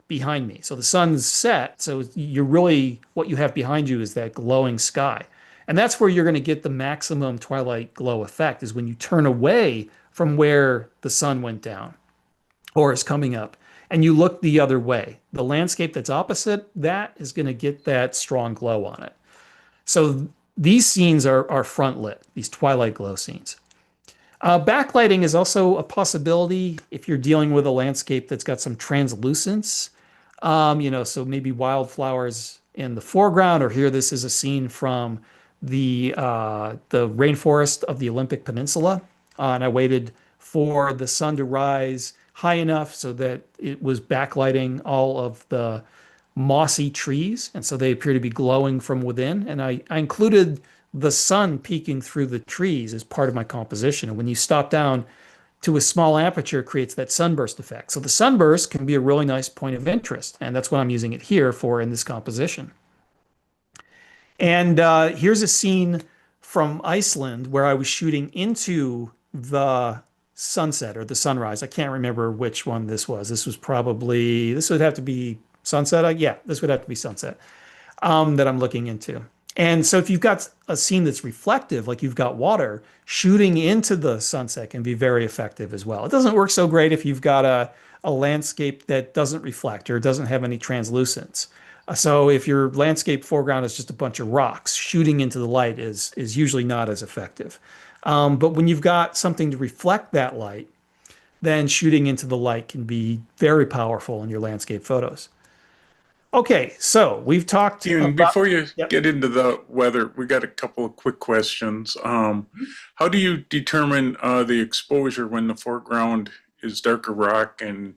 behind me. So the sun's set. So you're really, what you have behind you is that glowing sky. And that's where you're going to get the maximum twilight glow effect, is when you turn away from where the sun went down or is coming up, and you look the other way. The landscape that's opposite that is going to get that strong glow on it. So these scenes are front lit, these twilight glow scenes. Backlighting is also a possibility if you're dealing with a landscape that's got some translucence. You know, so maybe wildflowers in the foreground, or here this is a scene from the rainforest of the Olympic Peninsula. And I waited for the sun to rise high enough so that it was backlighting all of the mossy trees. And so they appear to be glowing from within. And I included the sun peeking through the trees as part of my composition. And when you stop down to a small aperture, it creates that sunburst effect. So the sunburst can be a really nice point of interest. And that's what I'm using it here for in this composition. And here's a scene from Iceland where I was shooting into the sunset or the sunrise. I can't remember which one this was. This would have to be sunset. Yeah, this would have to be sunset that I'm looking into. And so if you've got a scene that's reflective, like you've got water, shooting into the sunset can be very effective as well. It doesn't work so great if you've got a landscape that doesn't reflect or doesn't have any translucence. So if your landscape foreground is just a bunch of rocks, shooting into the light is usually not as effective. But when you've got something to reflect that light, then shooting into the light can be very powerful in your landscape photos. Okay, so we've talked Ian, about, before you Yep. get into the weather, we got a couple of quick questions. How do you determine the exposure when the foreground is darker rock and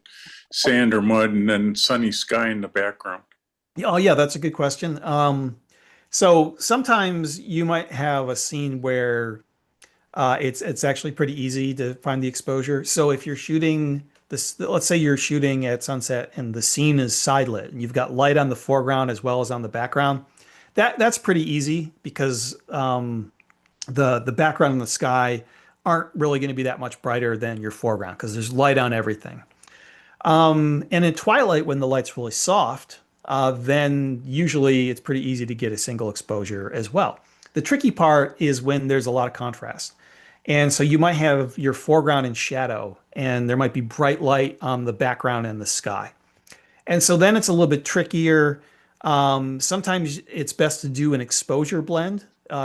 sand or mud, and then sunny sky in the background? Oh yeah, that's a good question. So sometimes you might have a scene where it's actually pretty easy to find the exposure. So if you're shooting this, let's say you're shooting at sunset and the scene is side lit and you've got light on the foreground as well as on the background, that's pretty easy because the background and the sky aren't really going to be that much brighter than your foreground because there's light on everything. And in twilight, when the light's really soft, then usually it's pretty easy to get a single exposure as well. The tricky part is when there's a lot of contrast. And so you might have your foreground in shadow and there might be bright light on the background and the sky. And so then it's a little bit trickier. Sometimes it's best to do an exposure blend.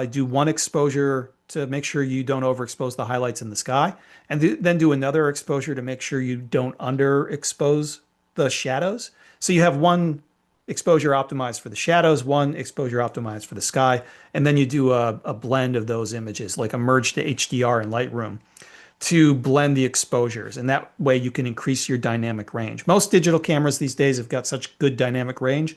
Do one exposure to make sure you don't overexpose the highlights in the sky, and then do another exposure to make sure you don't underexpose the shadows. So you have one exposure optimized for the shadows, one exposure optimized for the sky, and then you do a blend of those images, like a merge to HDR in Lightroom to blend the exposures. And that way you can increase your dynamic range. Most digital cameras these days have got such good dynamic range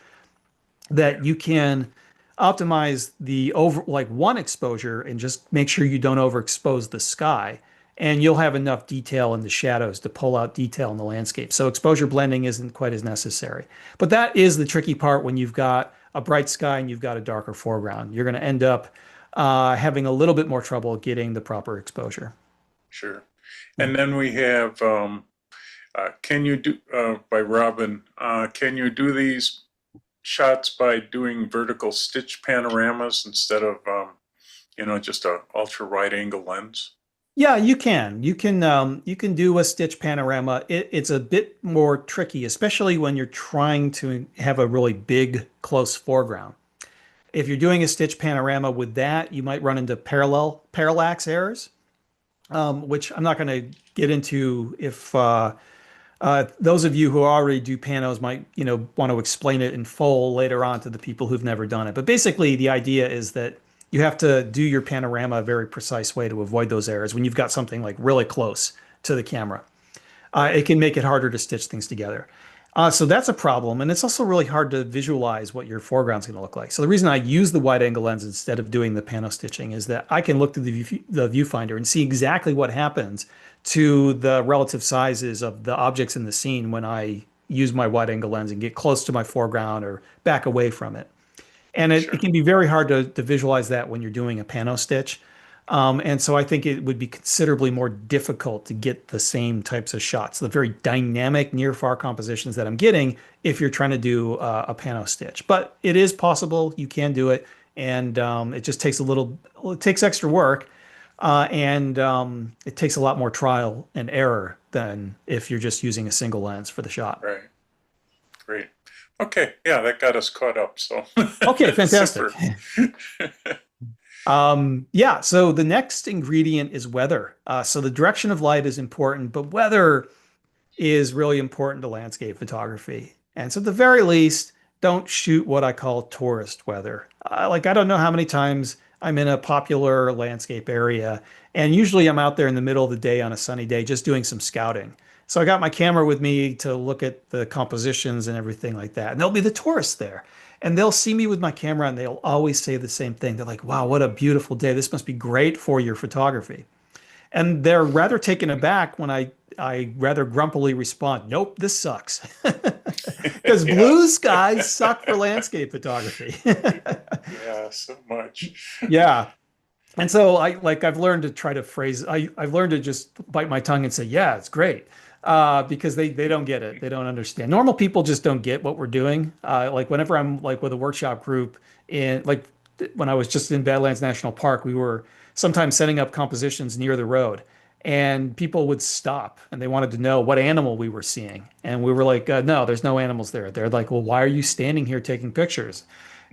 that you can optimize the one exposure and just make sure you don't overexpose the sky. And you'll have enough detail in the shadows to pull out detail in the landscape. So exposure blending isn't quite as necessary. But that is the tricky part when you've got a bright sky and you've got a darker foreground. You're going to end up having a little bit more trouble getting the proper exposure. Sure. And then we have, can you do, by Robin, can you do these shots by doing vertical stitch panoramas instead of, just a ultra wide angle lens? Yeah, you can. You can do a stitch panorama. It's a bit more tricky, especially when you're trying to have a really big close foreground. If you're doing a stitch panorama with that, you might run into parallax errors, which I'm not going to get into. If those of you who already do panos might, want to explain it in full later on to the people who've never done it. But basically, the idea is that you have to do your panorama a very precise way to avoid those errors when you've got something like really close to the camera. It can make it harder to stitch things together. So that's a problem. And it's also really hard to visualize what your foreground's going to look like. So the reason I use the wide angle lens instead of doing the pano stitching is that I can look through the viewfinder and see exactly what happens to the relative sizes of the objects in the scene when I use my wide angle lens and get close to my foreground or back away from it. And it can be very hard to visualize that when you're doing a pano stitch. And so I think it would be considerably more difficult to get the same types of shots, the very dynamic near-far compositions that I'm getting if you're trying to do a pano stitch. But it is possible, you can do it, and it just takes it takes extra work, and it takes a lot more trial and error than if you're just using a single lens for the shot. Right. Great. Okay. Yeah, that got us caught up. So. Okay, fantastic. Yeah, so the next ingredient is weather. So the direction of light is important, but weather is really important to landscape photography. And so at the very least, don't shoot what I call tourist weather. I don't know how many times I'm in a popular landscape area, and usually I'm out there in the middle of the day on a sunny day just doing some scouting. So I got my camera with me to look at the compositions and everything like that. And there'll be the tourists there. And they'll see me with my camera and they'll always say the same thing. They're like, wow, what a beautiful day. This must be great for your photography. And they're rather taken aback when I rather grumpily respond, nope, this sucks. Because blue skies suck for landscape photography. Yeah, so much. Yeah. And so I've learned to try to phrase, I've learned to just bite my tongue and say, yeah, it's great. Because they don't get it. They don't understand. Normal people just don't get what we're doing. Like whenever I'm like with a workshop group when I was just in Badlands National Park, we were sometimes setting up compositions near the road and people would stop and they wanted to know what animal we were seeing. And we were like, no, there's no animals there. They're like, well, why are you standing here taking pictures?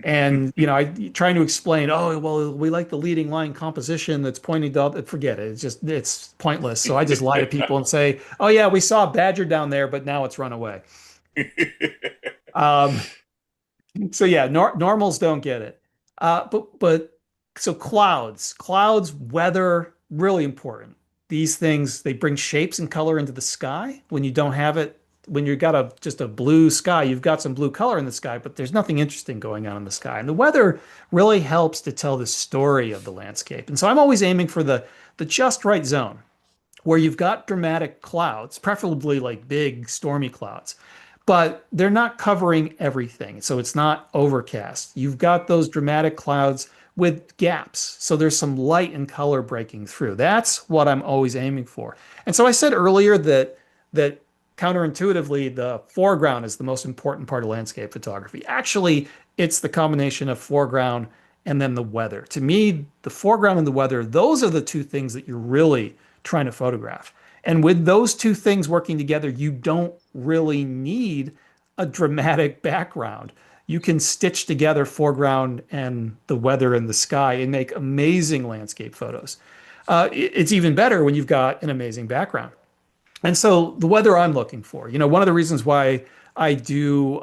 And, I trying to explain, oh, well, we like the leading line composition that's pointing to, forget it. It's pointless. So I just lie to people and say, oh, yeah, we saw a badger down there, but now it's run away. So yeah, normals don't get it. So clouds, weather, really important. These things, they bring shapes and color into the sky when you don't have it. When you've got just a blue sky, you've got some blue color in the sky, but there's nothing interesting going on in the sky. And the weather really helps to tell the story of the landscape. And so I'm always aiming for the just right zone where you've got dramatic clouds, preferably like big stormy clouds, but they're not covering everything. So it's not overcast. You've got those dramatic clouds with gaps. So there's some light and color breaking through. That's what I'm always aiming for. And so I said earlier that counterintuitively, the foreground is the most important part of landscape photography. Actually, it's the combination of foreground and then the weather. To me, the foreground and the weather, those are the two things that you're really trying to photograph. And with those two things working together, you don't really need a dramatic background. You can stitch together foreground and the weather and the sky and make amazing landscape photos. It's even better when you've got an amazing background. And so the weather I'm looking for, one of the reasons why I do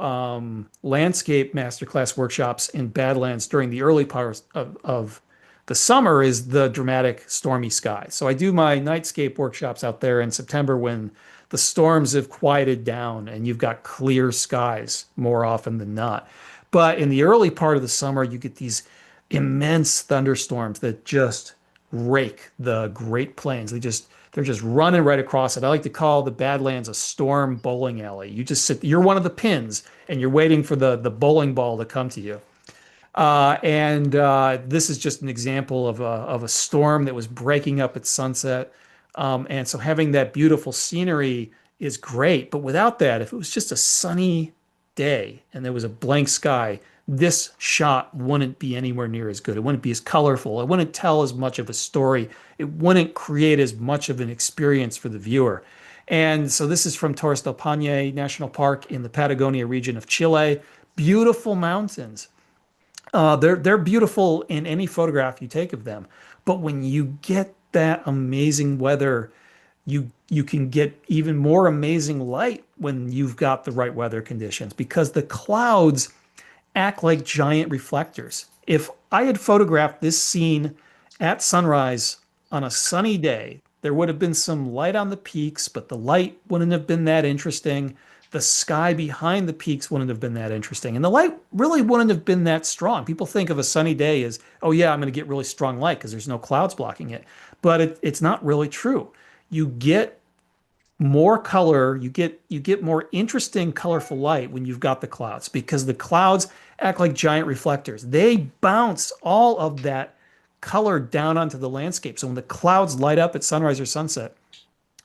landscape masterclass workshops in Badlands during the early parts of the summer is the dramatic stormy skies. So I do my nightscape workshops out there in September when the storms have quieted down and you've got clear skies more often than not. But in the early part of the summer, you get these immense thunderstorms that just rake the Great Plains. They're just running right across it. I like to call the Badlands a storm bowling alley. You just you're one of the pins and you're waiting for the bowling ball to come to you. This is just an example of a storm that was breaking up at sunset. And so having that beautiful scenery is great. But without that, if it was just a sunny day and there was a blank sky, this shot wouldn't be anywhere near as good. It wouldn't be as colorful. It wouldn't tell as much of a story. It wouldn't create as much of an experience for the viewer. And so this is from Torres del Paine National Park in the Patagonia region of Chile. Beautiful mountains. They're beautiful in any photograph you take of them. But when you get that amazing weather, you can get even more amazing light when you've got the right weather conditions because the clouds act like giant reflectors. If I had photographed this scene at sunrise on a sunny day, there would have been some light on the peaks, but the light wouldn't have been that interesting. The sky behind the peaks wouldn't have been that interesting. And the light really wouldn't have been that strong. People think of a sunny day as, oh yeah, I'm going to get really strong light because there's no clouds blocking it. But it's not really true. You get more color, you get more interesting, colorful light when you've got the clouds because the clouds act like giant reflectors. They bounce all of that color down onto the landscape. So when the clouds light up at sunrise or sunset,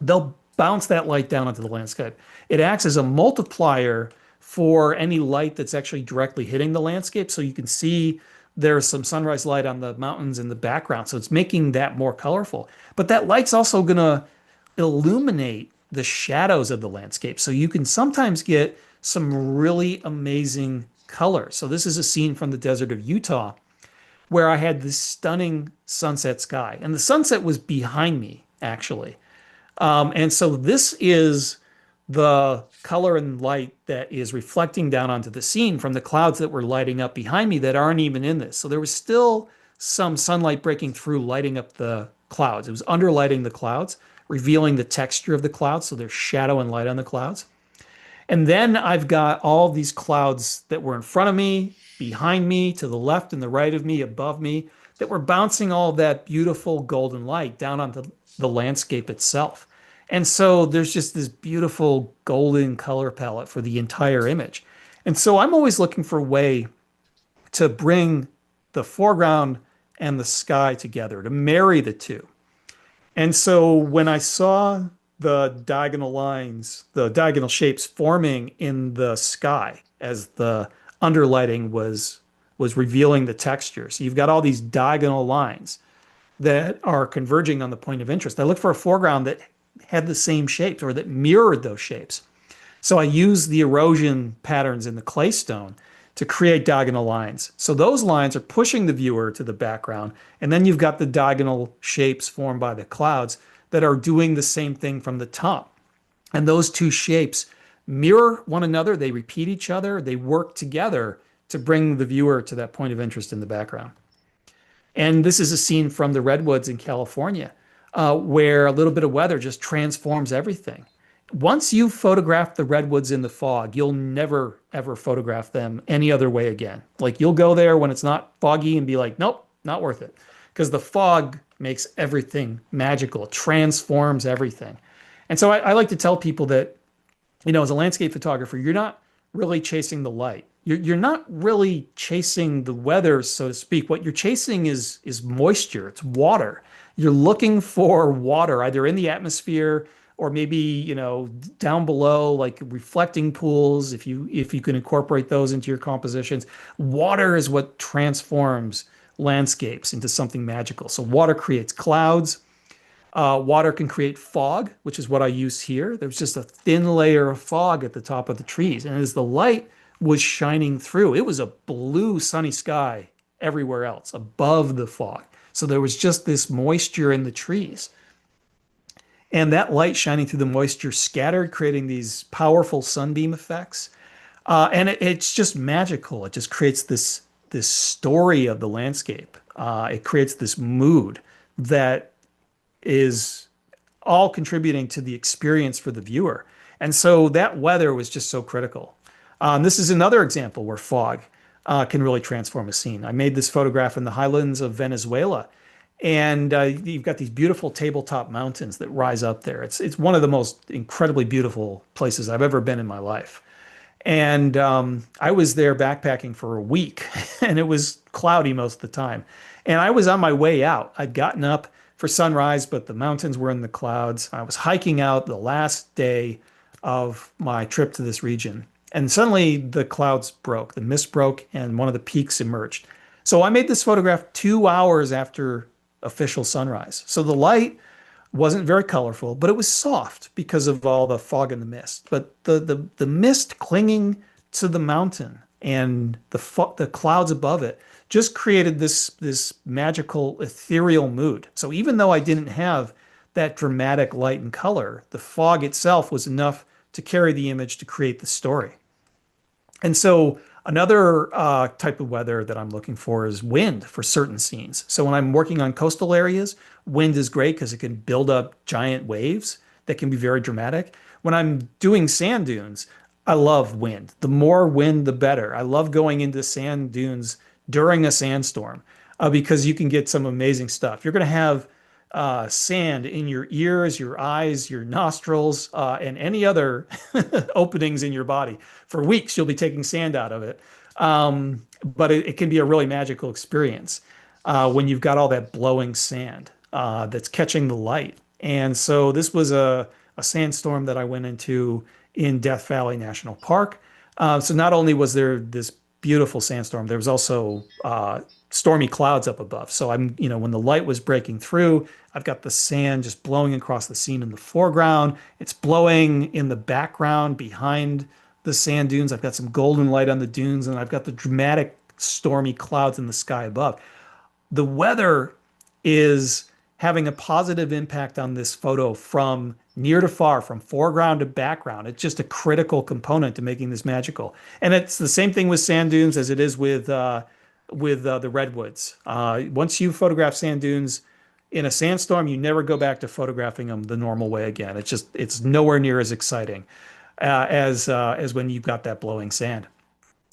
they'll bounce that light down onto the landscape. It acts as a multiplier for any light that's actually directly hitting the landscape. So you can see there's some sunrise light on the mountains in the background. So it's making that more colorful. But that light's also going to illuminate the shadows of the landscape. So you can sometimes get some really amazing color. So this is a scene from the desert of Utah where I had this stunning sunset sky. And the sunset was behind me, actually. And so this is the color and light that is reflecting down onto the scene from the clouds that were lighting up behind me that aren't even in this. So there was still some sunlight breaking through, lighting up the clouds. It was underlighting the clouds, revealing the texture of the clouds. So there's shadow and light on the clouds. And then I've got all these clouds that were in front of me, behind me, to the left and the right of me, above me, that were bouncing all that beautiful golden light down onto the landscape itself. And so there's just this beautiful golden color palette for the entire image. And so I'm always looking for a way to bring the foreground and the sky together, to marry the two. And so when I saw the diagonal lines, the diagonal shapes forming in the sky as the underlighting was revealing the texture. So you've got all these diagonal lines that are converging on the point of interest. I looked for a foreground that had the same shapes or that mirrored those shapes. So I used the erosion patterns in the claystone to create diagonal lines. So those lines are pushing the viewer to the background. And then you've got the diagonal shapes formed by the clouds that are doing the same thing from the top. And those two shapes mirror one another. They repeat each other. They work together to bring the viewer to that point of interest in the background. And this is a scene from the Redwoods in California, where a little bit of weather just transforms everything. Once you photograph the redwoods in the fog, you'll never, ever photograph them any other way again. Like you'll go there when it's not foggy and be like, nope, not worth it. Because the fog makes everything magical, transforms everything. And so I like to tell people that, you know, as a landscape photographer, you're not really chasing the light. You're not really chasing the weather, so to speak. What you're chasing is moisture, it's water. You're looking for water either in the atmosphere or maybe, you know, down below, like reflecting pools, if you can incorporate those into your compositions. Water is what transforms landscapes into something magical. So water creates clouds. Water can create fog, which is what I use here. There's just a thin layer of fog at the top of the trees. And as the light was shining through, it was a blue sunny sky everywhere else above the fog. So there was just this moisture in the trees. And that light shining through the moisture scattered, creating these powerful sunbeam effects. And it's just magical. It just creates this story of the landscape. It creates this mood that is all contributing to the experience for the viewer. And so that weather was just so critical. This is another example where fog can really transform a scene. I made this photograph in the highlands of Venezuela. And you've got these beautiful tabletop mountains that rise up there. It's one of the most incredibly beautiful places I've ever been in my life. And I was there backpacking for a week, and it was cloudy most of the time. And I was on my way out. I'd gotten up for sunrise, but the mountains were in the clouds. I was hiking out the last day of my trip to this region. And suddenly the clouds broke, the mist broke, and one of the peaks emerged. So I made this photograph 2 hours after official sunrise. So the light wasn't very colorful, but it was soft because of all the fog and the mist. But the mist clinging to the mountain and the clouds above it just created this magical ethereal mood. So even though I didn't have that dramatic light and color, the fog itself was enough to carry the image to create the story. And so another type of weather that I'm looking for is wind for certain scenes. So when I'm working on coastal areas, wind is great because it can build up giant waves that can be very dramatic. When I'm doing sand dunes, I love wind. The more wind, the better. I love going into sand dunes during a sandstorm because you can get some amazing stuff. You're going to have sand in your ears, your eyes, your nostrils, and any other openings in your body. For weeks, you'll be taking sand out of it. But it can be a really magical experience when you've got all that blowing sand that's catching the light. And so this was a sandstorm that I went into in Death Valley National Park. So not only was there this beautiful sandstorm, there was also stormy clouds up above. So when the light was breaking through, I've got the sand just blowing across the scene in the foreground. It's blowing in the background behind the sand dunes. I've got some golden light on the dunes, and I've got the dramatic stormy clouds in the sky above. The weather is having a positive impact on this photo from near to far, from foreground to background. It's just a critical component to making this magical. And it's the same thing with sand dunes as it is with the redwoods. Once you photograph sand dunes in a sandstorm, you never go back to photographing them the normal way again. It's nowhere near as exciting as when you've got that blowing sand.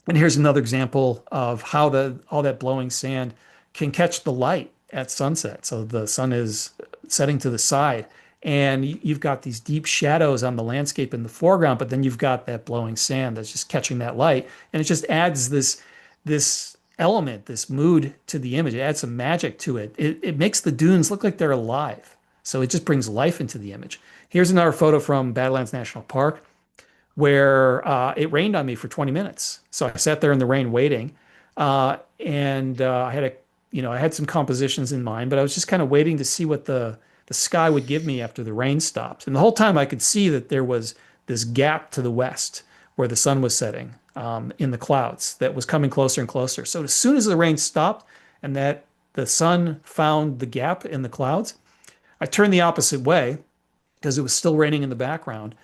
And here's another example of how all that blowing sand can catch the light at sunset. So the sun is setting to the side, and you've got these deep shadows on the landscape in the foreground, but then you've got that blowing sand that's just catching that light, and it just adds this element, this mood to the image. It adds some magic to it. It makes the dunes look like they're alive. So it just brings life into the image. Here's another photo from Badlands National Park where it rained on me for 20 minutes. So I sat there in the rain waiting, and I had some compositions in mind, but I was just kind of waiting to see what the sky would give me after the rain stopped. And the whole time I could see that there was this gap to the west where the sun was setting in the clouds that was coming closer and closer. So as soon as the rain stopped and that the sun found the gap in the clouds, I turned the opposite way because it was still raining in the background,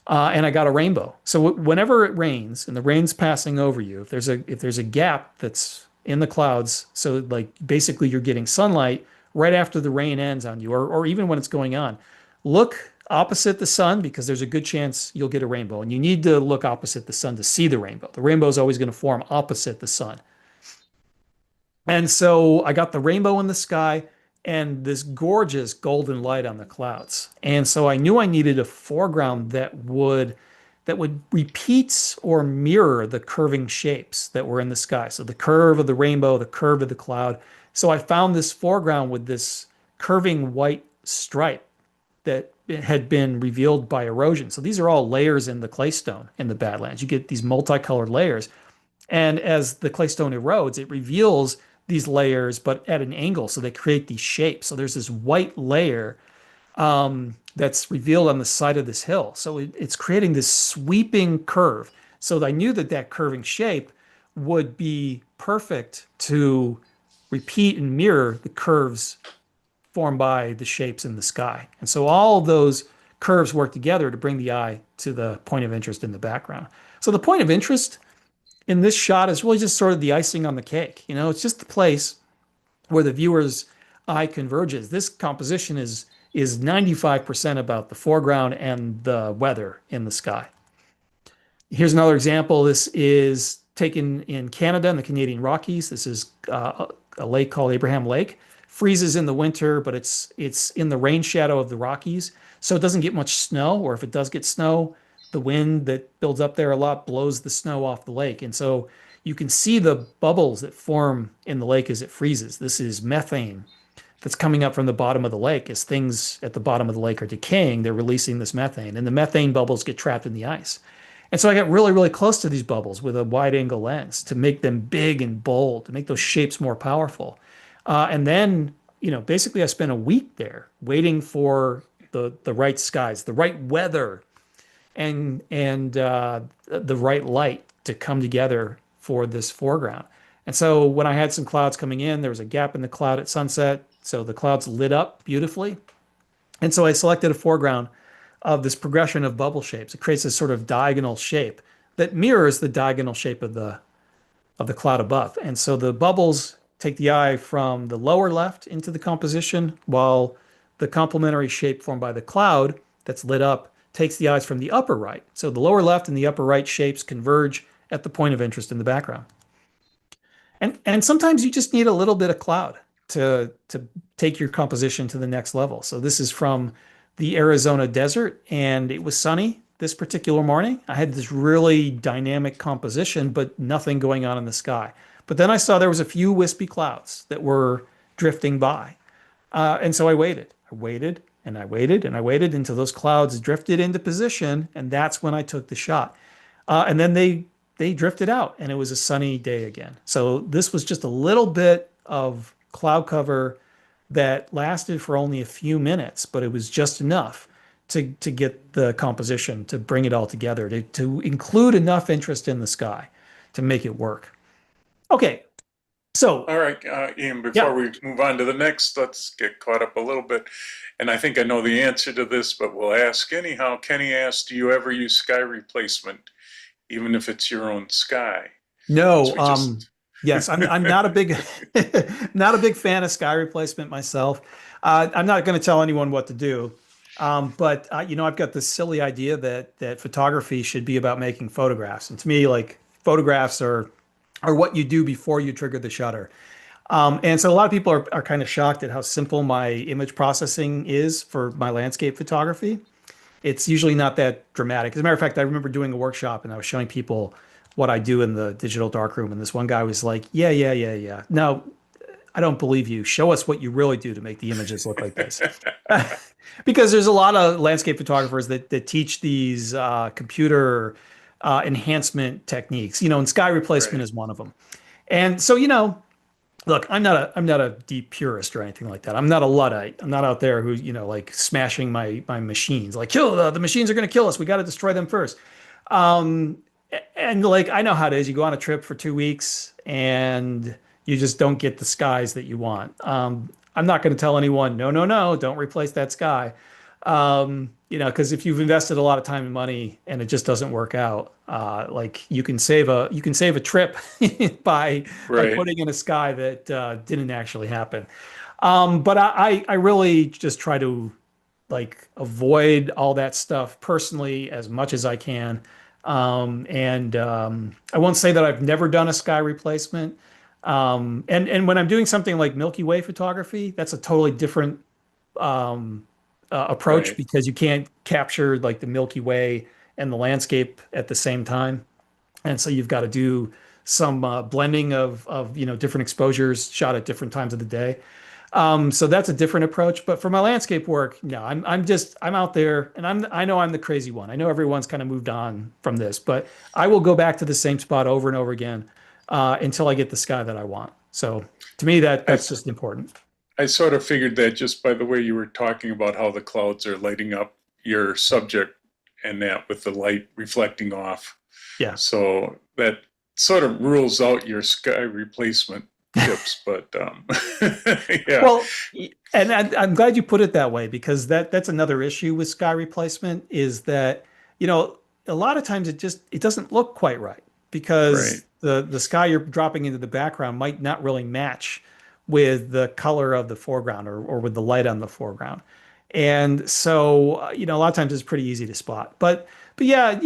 and I got a rainbow. So whenever it rains and the rain's passing over you, if there's a gap that's in the clouds, so like basically you're getting sunlight right after the rain ends on you, or even when it's going on, look opposite the sun because there's a good chance you'll get a rainbow. And you need to look opposite the sun to see the rainbow. The rainbow is always going to form opposite the sun. And so I got the rainbow in the sky and this gorgeous golden light on the clouds. And so I knew I needed a foreground that would repeat or mirror the curving shapes that were in the sky. So the curve of the rainbow, the curve of the cloud. So I found this foreground with this curving white stripe that had been revealed by erosion. So these are all layers in the claystone in the Badlands. You get these multicolored layers. And as the claystone erodes, it reveals these layers, but at an angle. So they create these shapes. So there's this white layer that's revealed on the side of this hill. So it's creating this sweeping curve. So I knew that curving shape would be perfect to repeat and mirror the curves formed by the shapes in the sky. And so all of those curves work together to bring the eye to the point of interest in the background. So the point of interest in this shot is really just sort of the icing on the cake. It's just the place where the viewer's eye converges. This composition is 95% about the foreground and the weather in the sky. Here's another example. This is taken in Canada in the Canadian Rockies. This is a lake called Abraham Lake. Freezes in the winter, but it's in the rain shadow of the Rockies. So it doesn't get much snow, or if it does get snow, the wind that builds up there a lot blows the snow off the lake. And so you can see the bubbles that form in the lake as it freezes. This is methane that's coming up from the bottom of the lake. As things at the bottom of the lake are decaying, they're releasing this methane, and the methane bubbles get trapped in the ice. And so I got really, really close to these bubbles with a wide angle lens to make them big and bold, to make those shapes more powerful. And then, basically I spent a week there waiting for the right skies, the right weather, and the right light to come together for this foreground. And so when I had some clouds coming in, there was a gap in the cloud at sunset. So the clouds lit up beautifully. And so I selected a foreground of this progression of bubble shapes. It creates this sort of diagonal shape that mirrors the diagonal shape of the cloud above. And so the bubbles take the eye from the lower left into the composition, while the complementary shape formed by the cloud that's lit up takes the eyes from the upper right. So the lower left and the upper right shapes converge at the point of interest in the background. And sometimes you just need a little bit of cloud to take your composition to the next level. So this is from the Arizona desert, and it was sunny this particular morning. I had this really dynamic composition, but nothing going on in the sky. But then I saw there was a few wispy clouds that were drifting by. And so I waited. I waited and I waited and I waited until those clouds drifted into position, and that's when I took the shot. And then they drifted out, and it was a sunny day again. So this was just a little bit of cloud cover that lasted for only a few minutes, but it was just enough to get the composition, to bring it all together, to include enough interest in the sky to make it work. Okay, so. All right, Ian, before we move on to the next, let's get caught up a little bit. And I think I know the answer to this, but we'll ask anyhow. Kenny asked, do you ever use sky replacement, even if it's your own sky? No, yes, I'm not a big not a big fan of sky replacement myself. I'm not going to tell anyone what to do, but I've got this silly idea that photography should be about making photographs, and to me, like, photographs are what you do before you trigger the shutter. And so a lot of people are kind of shocked at how simple my image processing is for my landscape photography. It's usually not that dramatic. As a matter of fact, I remember doing a workshop and I was showing people what I do in the digital darkroom. And this one guy was like, yeah. No, I don't believe you. Show us what you really do to make the images look like this. Because there's a lot of landscape photographers that teach these computer enhancement techniques, and sky replacement is one of them. And so, look, I'm not a deep purist or anything like that. I'm not a Luddite. I'm not out there who, like, smashing my machines, like, kill the machines are going to kill us. We got to destroy them first. And like, I know how it is. You go on a trip for 2 weeks and you just don't get the skies that you want. I'm not going to tell anyone, no, don't replace that sky. Because if you've invested a lot of time and money and it just doesn't work out, like, you can save a trip by putting in a sky that didn't actually happen. But I really just try to, like, avoid all that stuff personally as much as I can. And I won't say that I've never done a sky replacement. And when I'm doing something like Milky Way photography, that's a totally different approach, because you can't capture, like, the Milky Way and the landscape at the same time. And so you've got to do some blending of different exposures shot at different times of the day. So that's a different approach. But for my landscape work, no, I'm out there, and I know I'm the crazy one. I know everyone's kind of moved on from this, but I will go back to the same spot over and over again until I get the sky that I want. So to me, that's just important. I sort of figured that just by the way you were talking about how the clouds are lighting up your subject and that with the light reflecting off. Yeah. So that sort of rules out your sky replacement tips, but yeah. Well, and I'm glad you put it that way, because that's another issue with sky replacement, is that, a lot of times it doesn't look quite right, because the sky you're dropping into the background might not really match with the color of the foreground or with the light on the foreground. And so, a lot of times it's pretty easy to spot. But yeah,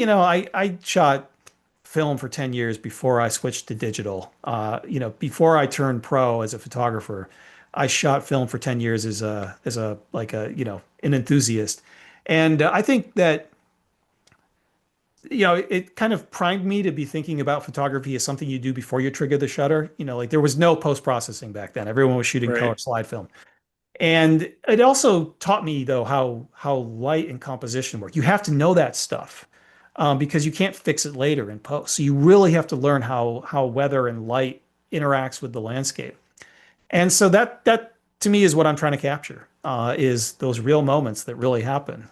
I shot film for 10 years before I switched to digital. Before I turned pro as a photographer, I shot film for 10 years as an enthusiast. And I think that it kind of primed me to be thinking about photography as something you do before you trigger the shutter. Like there was no post-processing back then. Everyone was shooting color Right. slide film. And it also taught me though how light and composition work. You have to know that stuff because you can't fix it later in post. So you really have to learn how weather and light interacts with the landscape. And so that to me is what I'm trying to capture is those real moments that really happen.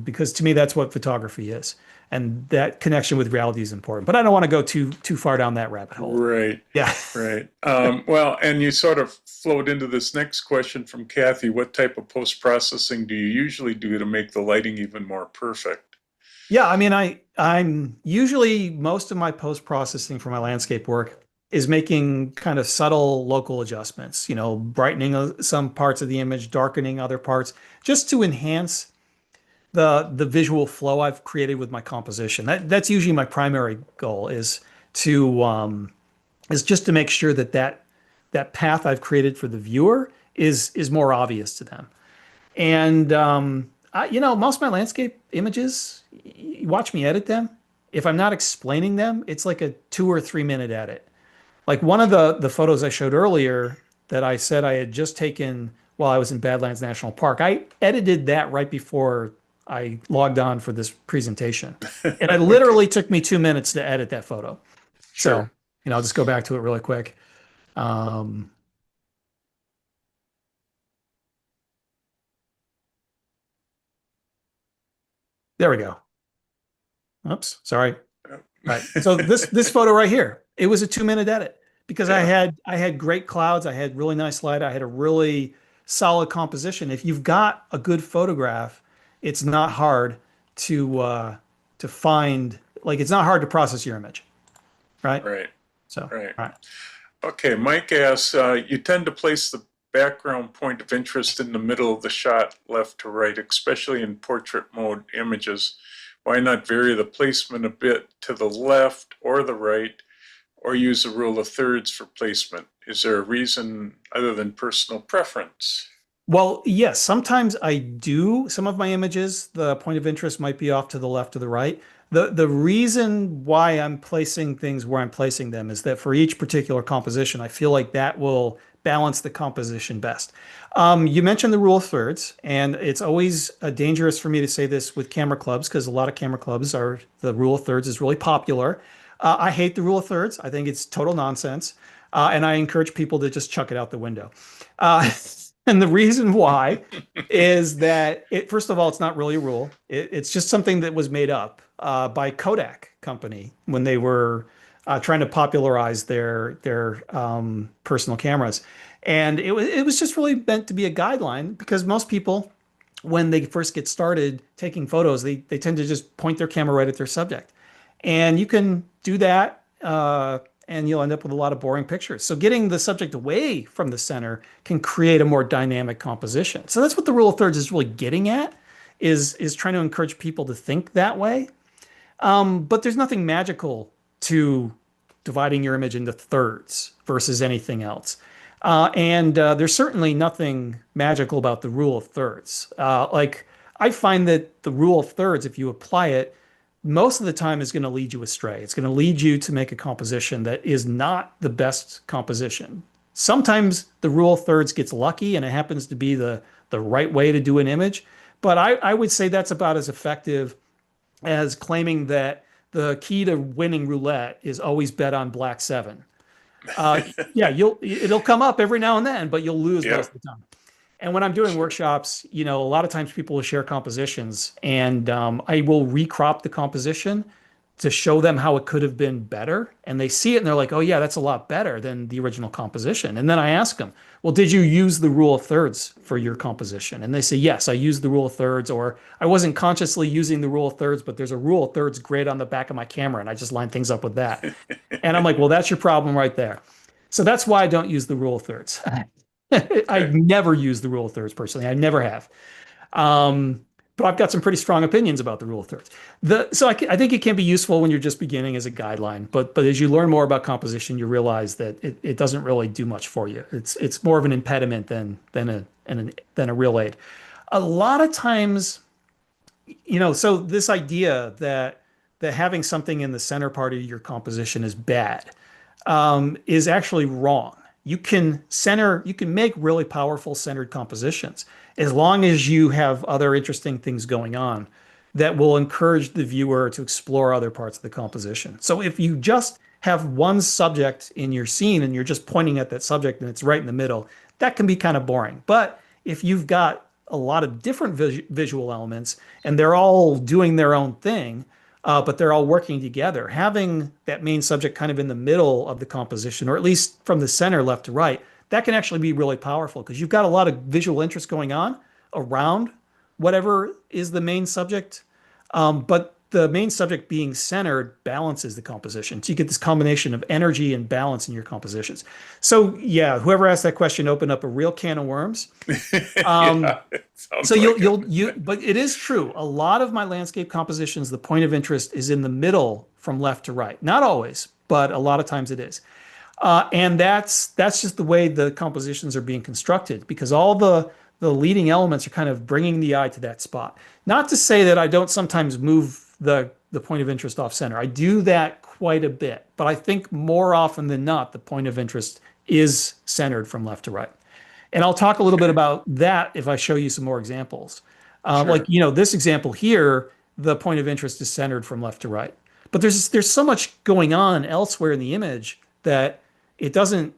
Because to me that's what photography is, and that connection with reality is important. But I don't want to go too far down that rabbit hole. Right. Yeah. Right. Well, and you sort of flowed into this next question from Kathy. What type of post-processing do you usually do to make the lighting even more perfect? Yeah, I mean, I'm usually most of my post-processing for my landscape work is making kind of subtle local adjustments, brightening some parts of the image, darkening other parts, just to enhance the visual flow I've created with my composition. That's usually my primary goal is just to make sure that path I've created for the viewer is more obvious to them. And most of my landscape images, you watch me edit them. If I'm not explaining them, it's like a 2 or 3 minute edit. Like one of the photos I showed earlier that I said I had just taken while I was in Badlands National Park, I edited that right before I logged on for this presentation. And it literally took me 2 minutes to edit that photo. So, Sure. I'll just go back to it really quick. Um, there we go. Oops, sorry. Right. So this photo right here, it was a 2 minute edit because I had great clouds, I had really nice light, I had a really solid composition. If you've got a good photograph, it's not hard to find, like it's not hard to process your image, right? Right. So, Right. all right. Okay, Mike asks, you tend to place the background point of interest in the middle of the shot, left to right, especially in portrait mode images. Why not vary the placement a bit to the left or the right, or use a rule of thirds for placement? Is there a reason other than personal preference? Well, yes, sometimes I do. Some of my images, the point of interest might be off to the left or the right. The reason why I'm placing things where I'm placing them is that for each particular composition, I feel like that will balance the composition best. You mentioned the rule of thirds, and it's always dangerous for me to say this with camera clubs because a lot of camera clubs the rule of thirds is really popular. I hate the rule of thirds. I think it's total nonsense. And I encourage people to just chuck it out the window. And the reason why is that first of all, it's not really a rule. It's just something that was made up by Kodak company when they were trying to popularize their personal cameras. And it was just really meant to be a guideline because most people, when they first get started taking photos, they tend to just point their camera right at their subject. And you can do that and you'll end up with a lot of boring pictures. So getting the subject away from the center can create a more dynamic composition. So that's what the rule of thirds is really getting at, is trying to encourage people to think that way. But there's nothing magical to dividing your image into thirds versus anything else. And there's certainly nothing magical about the rule of thirds. Like I find that the rule of thirds, if you apply it, most of the time is going to lead you astray. It's going to lead you to make a composition that is not the best composition. Sometimes the rule of thirds gets lucky and it happens to be the right way to do an image. But I would say that's about as effective as claiming that the key to winning roulette is always bet on black 7. Yeah, it'll come up every now and then, but you'll lose most of the time. And when I'm doing workshops, a lot of times people will share compositions and I will recrop the composition to show them how it could have been better. And they see it and they're like, oh yeah, that's a lot better than the original composition. And then I ask them, well, did you use the rule of thirds for your composition? And they say, yes, I used the rule of thirds, or I wasn't consciously using the rule of thirds, but there's a rule of thirds grid on the back of my camera and I just line things up with that. And I'm like, well, that's your problem right there. So that's why I don't use the rule of thirds. I've never used the rule of thirds personally. I never have. But I've got some pretty strong opinions about the rule of thirds. So I think it can be useful when you're just beginning as a guideline. But as you learn more about composition, you realize that it doesn't really do much for you. It's more of an impediment than a real aid. A lot of times, so this idea that that having something in the center part of your composition is bad is actually wrong. You can make really powerful centered compositions as long as you have other interesting things going on that will encourage the viewer to explore other parts of the composition. So if you just have one subject in your scene and you're just pointing at that subject and it's right in the middle, that can be kind of boring. But if you've got a lot of different visual elements and they're all doing their own thing, but they're all working together, having that main subject kind of in the middle of the composition, or at least from the center left to right, that can actually be really powerful because you've got a lot of visual interest going on around whatever is the main subject. But the main subject being centered balances the composition. So you get this combination of energy and balance in your compositions. So yeah, whoever asked that question opened up a real can of worms. Yeah, it sounds So like but it is true. A lot of my landscape compositions, the point of interest is in the middle from left to right. Not always, but a lot of times it is. And that's just the way the compositions are being constructed because all the leading elements are kind of bringing the eye to that spot. Not to say that I don't sometimes move the point of interest off center. I do that quite a bit, but I think more often than not, the point of interest is centered from left to right. And I'll talk a little bit about that if I show you some more examples. Sure. Like, this example here, the point of interest is centered from left to right. But there's so much going on elsewhere in the image that it doesn't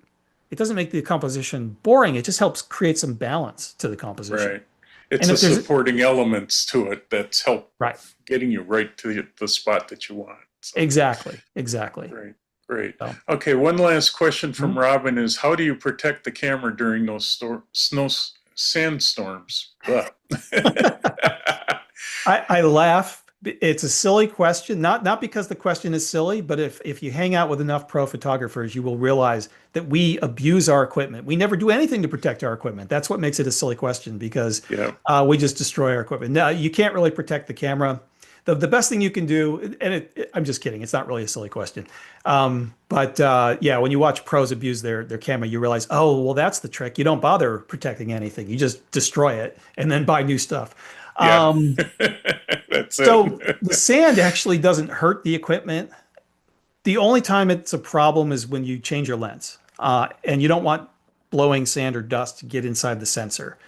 make the composition boring. It just helps create some balance to the composition. Right. It's And the if there's- supporting elements to it that's help Right. getting you right to the spot that you want. So, Exactly. great. So- Okay, one last question from Mhm. Robin is, how do you protect the camera during those sandstorms? Ugh. I laugh. It's a silly question, not because the question is silly, but if you hang out with enough pro photographers, you will realize that we abuse our equipment. We never do anything to protect our equipment. That's what makes it a silly question because Yeah. we just destroy our equipment. No, you can't really protect the camera. The best thing you can do, and I'm just kidding, it's not really a silly question. But yeah, when you watch pros abuse their camera, you realize, oh, well, that's the trick. You don't bother protecting anything. You just destroy it and then buy new stuff. Yeah. That's So it. the sand actually doesn't hurt the equipment. The only time it's a problem is when you change your lens, and you don't want blowing sand or dust to get inside the sensor.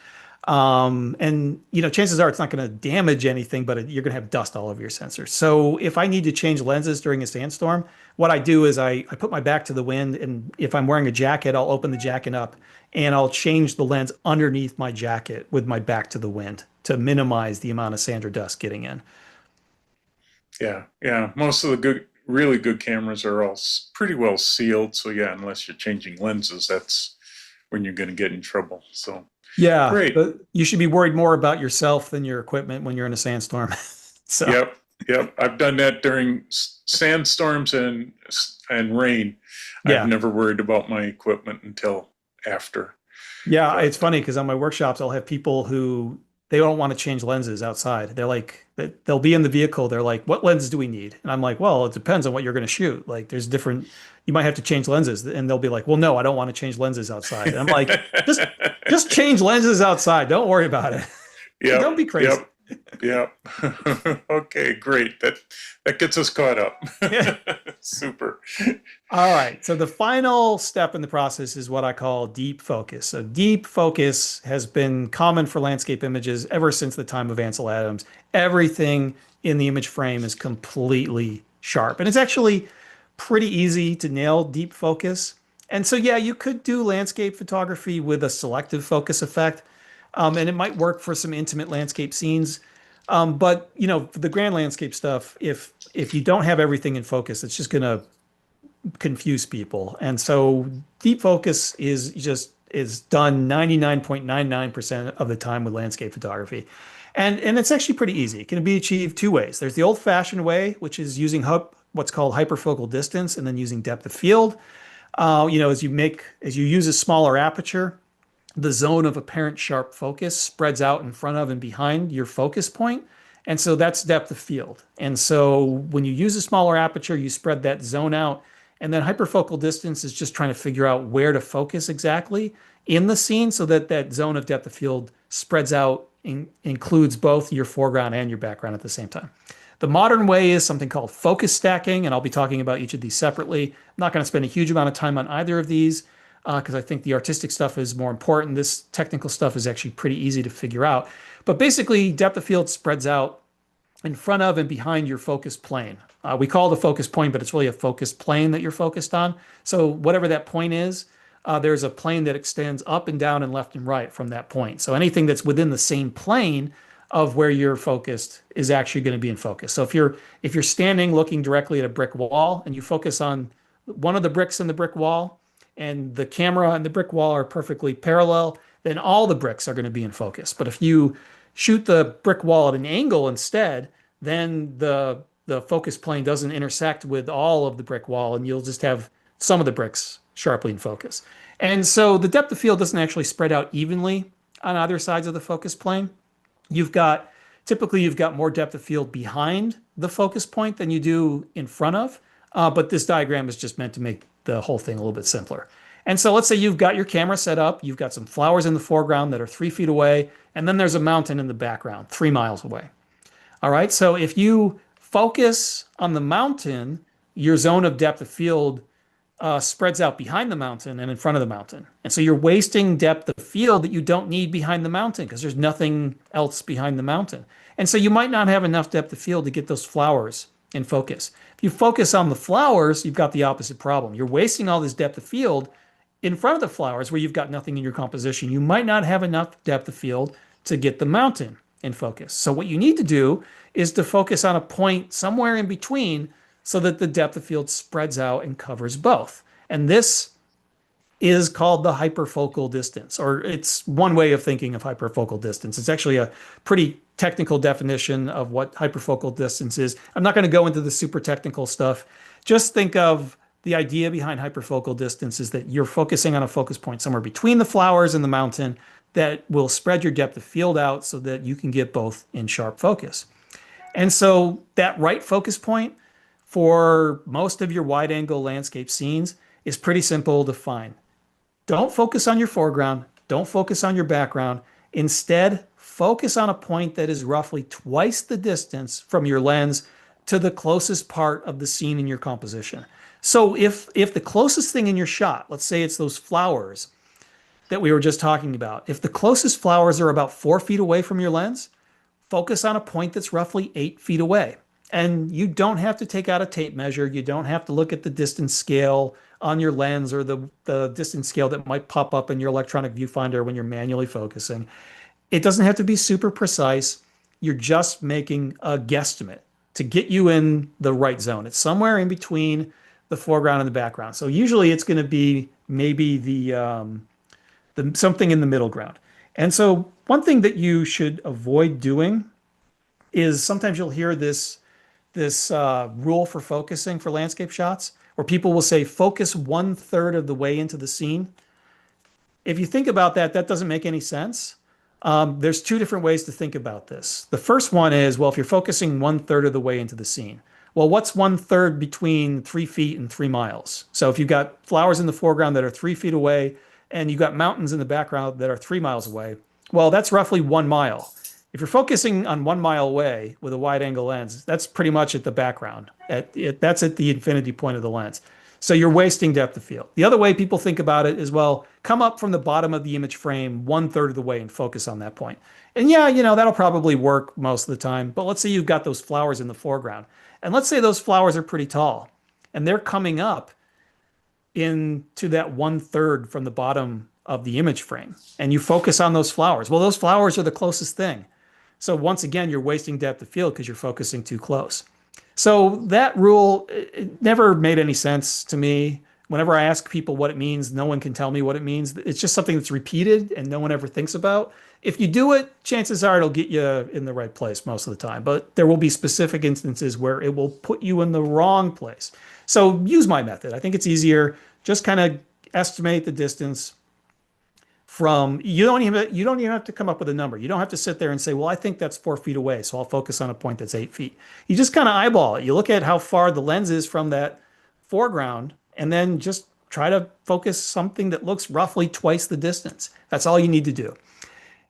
And chances are it's not going to damage anything, but you're going to have dust all over your sensor. So if I need to change lenses during a sandstorm, what I do is I put my back to the wind, and if I'm wearing a jacket, I'll open the jacket up and I'll change the lens underneath my jacket with my back to the wind to minimize the amount of sand or dust getting in. Yeah. Most of the really good cameras are all pretty well sealed. So yeah, unless you're changing lenses, that's when you're going to get in trouble. So Yeah, Great. but you should be worried more about yourself than your equipment when you're in a sandstorm. So Yep. I've done that during sandstorms and rain. Yeah. I've never worried about my equipment until after. yeah, it's funny because on my workshops, I'll have people who they don't want to change lenses outside. They're like, they'll be in the vehicle. They're like, what lenses do we need? And I'm like, well, it depends on what you're going to shoot. Like there's different, you might have to change lenses. And they'll be like, well, no, I don't want to change lenses outside. And I'm like, just change lenses outside. Don't worry about it. Yep, Don't be crazy. Yep. Okay, great. That gets us caught up. Yeah. Super. All right. So the final step in the process is what I call deep focus. So deep focus has been common for landscape images ever since the time of Ansel Adams. Everything in the image frame is completely sharp. And it's actually pretty easy to nail deep focus. And so, yeah, you could do landscape photography with a selective focus effect. And it might work for some intimate landscape scenes. But, for the grand landscape stuff, if you don't have everything in focus, it's just going to confuse people. And so deep focus is done 99.99% of the time with landscape photography. And it's actually pretty easy. It can be achieved two ways. There's the old fashioned way, which is using what's called hyperfocal distance and then using depth of field. As you use a smaller aperture, the zone of apparent sharp focus spreads out in front of and behind your focus point. And so that's depth of field. And so when you use a smaller aperture, you spread that zone out. And then hyperfocal distance is just trying to figure out where to focus exactly in the scene so that that zone of depth of field spreads out, includes both your foreground and your background at the same time. The modern way is something called focus stacking, and I'll be talking about each of these separately. I'm not going to spend a huge amount of time on either of these because I think the artistic stuff is more important. This technical stuff is actually pretty easy to figure out. But basically, depth of field spreads out in front of and behind your focus plane. We call it a focus point, but it's really a focus plane that you're focused on. So whatever that point is, there's a plane that extends up and down and left and right from that point. So anything that's within the same plane of where you're focused is actually going to be in focus. So if you're standing looking directly at a brick wall and you focus on one of the bricks in the brick wall and the camera and the brick wall are perfectly parallel, then all the bricks are going to be in focus. But if you shoot the brick wall at an angle instead, then the focus plane doesn't intersect with all of the brick wall and you'll just have some of the bricks sharply in focus. And so the depth of field doesn't actually spread out evenly on either sides of the focus plane. Typically you've got more depth of field behind the focus point than you do in front of, but this diagram is just meant to make the whole thing a little bit simpler. And so let's say you've got your camera set up, you've got some flowers in the foreground that are 3 feet away, and then there's a mountain in the background 3 miles away. All right, so if you focus on the mountain, your zone of depth of field spreads out behind the mountain and in front of the mountain. And so you're wasting depth of field that you don't need behind the mountain because there's nothing else behind the mountain. And so you might not have enough depth of field to get those flowers in focus. If you focus on the flowers, you've got the opposite problem. You're wasting all this depth of field in front of the flowers where you've got nothing in your composition. You might not have enough depth of field to get the mountain in focus. So what you need to do is to focus on a point somewhere in between so that the depth of field spreads out and covers both. And this is called the hyperfocal distance, or it's one way of thinking of hyperfocal distance. It's actually a pretty technical definition of what hyperfocal distance is. I'm not going to go into the super technical stuff. Just think of the idea behind hyperfocal distance is that you're focusing on a focus point somewhere between the flowers and the mountain that will spread your depth of field out so that you can get both in sharp focus. And so that right focus point for most of your wide angle landscape scenes is pretty simple to find. Don't focus on your foreground. Don't focus on your background. Instead, focus on a point that is roughly twice the distance from your lens to the closest part of the scene in your composition. So if the closest thing in your shot, let's say it's those flowers that we were just talking about, if the closest flowers are about 4 feet away from your lens, focus on a point that's roughly 8 feet away. And you don't have to take out a tape measure. You don't have to look at the distance scale on your lens or the distance scale that might pop up in your electronic viewfinder when you're manually focusing. It doesn't have to be super precise. You're just making a guesstimate to get you in the right zone. It's somewhere in between the foreground and the background. So usually it's going to be maybe the something in the middle ground. And so one thing that you should avoid doing is sometimes you'll hear this rule for focusing for landscape shots, where people will say focus 1/3 of the way into the scene. If you think about that, that doesn't make any sense. There's 2 different ways to think about this. The first one is, well, if you're focusing 1/3 of the way into the scene, well, what's 1/3 between 3 feet and 3 miles? So if you've got flowers in the foreground that are 3 feet away and you've got mountains in the background that are 3 miles away, well, that's roughly 1 mile. If you're focusing on 1 mile away with a wide angle lens, that's pretty much at the background. That's at the infinity point of the lens. So you're wasting depth of field. The other way people think about it is, well, come up from the bottom of the image frame 1/3 of the way and focus on that point. And yeah, that'll probably work most of the time. But let's say you've got those flowers in the foreground. And let's say those flowers are pretty tall and they're coming up into that 1/3 from the bottom of the image frame. And you focus on those flowers. Well, those flowers are the closest thing. So once again, you're wasting depth of field because you're focusing too close. So that rule, it never made any sense to me. Whenever I ask people what it means, no one can tell me what it means. It's just something that's repeated and no one ever thinks about. If you do it, chances are it'll get you in the right place most of the time. But there will be specific instances where it will put you in the wrong place. So use my method. I think it's easier. Just kind of estimate the distance from, you don't even have to come up with a number. You don't have to sit there and say, well, I think that's 4 feet away, so I'll focus on a point that's 8 feet. You just kind of eyeball it. You look at how far the lens is from that foreground, and then just try to focus something that looks roughly twice the distance. That's all you need to do.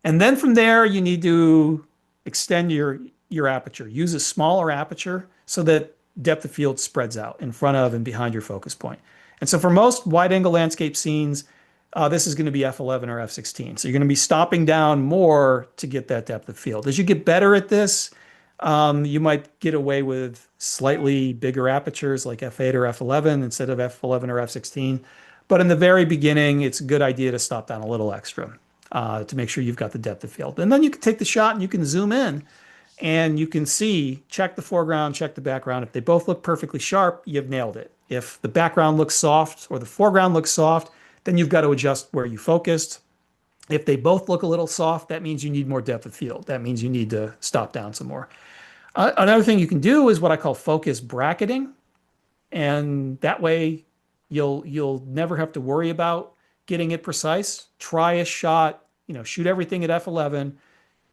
And then from there, you need to extend your your aperture. Use a smaller aperture so that depth of field spreads out in front of and behind your focus point. And so for most wide angle landscape scenes, this is going to be f11 or f16. So you're going to be stopping down more to get that depth of field. As you get better at this, you might get away with slightly bigger apertures like f8 or f11 instead of f11 or f16. But in the very beginning, it's a good idea to stop down a little extra to make sure you've got the depth of field. And then you can take the shot and you can zoom in and you can see, check the foreground, check the background. If they both look perfectly sharp, you've nailed it. If the background looks soft or the foreground looks soft, then you've got to adjust where you focused. If they both look a little soft, that means you need more depth of field. That means you need to stop down some more. Another thing you can do is what I call focus bracketing. And that way you'll never have to worry about getting it precise. Try a shot, shoot everything at f11.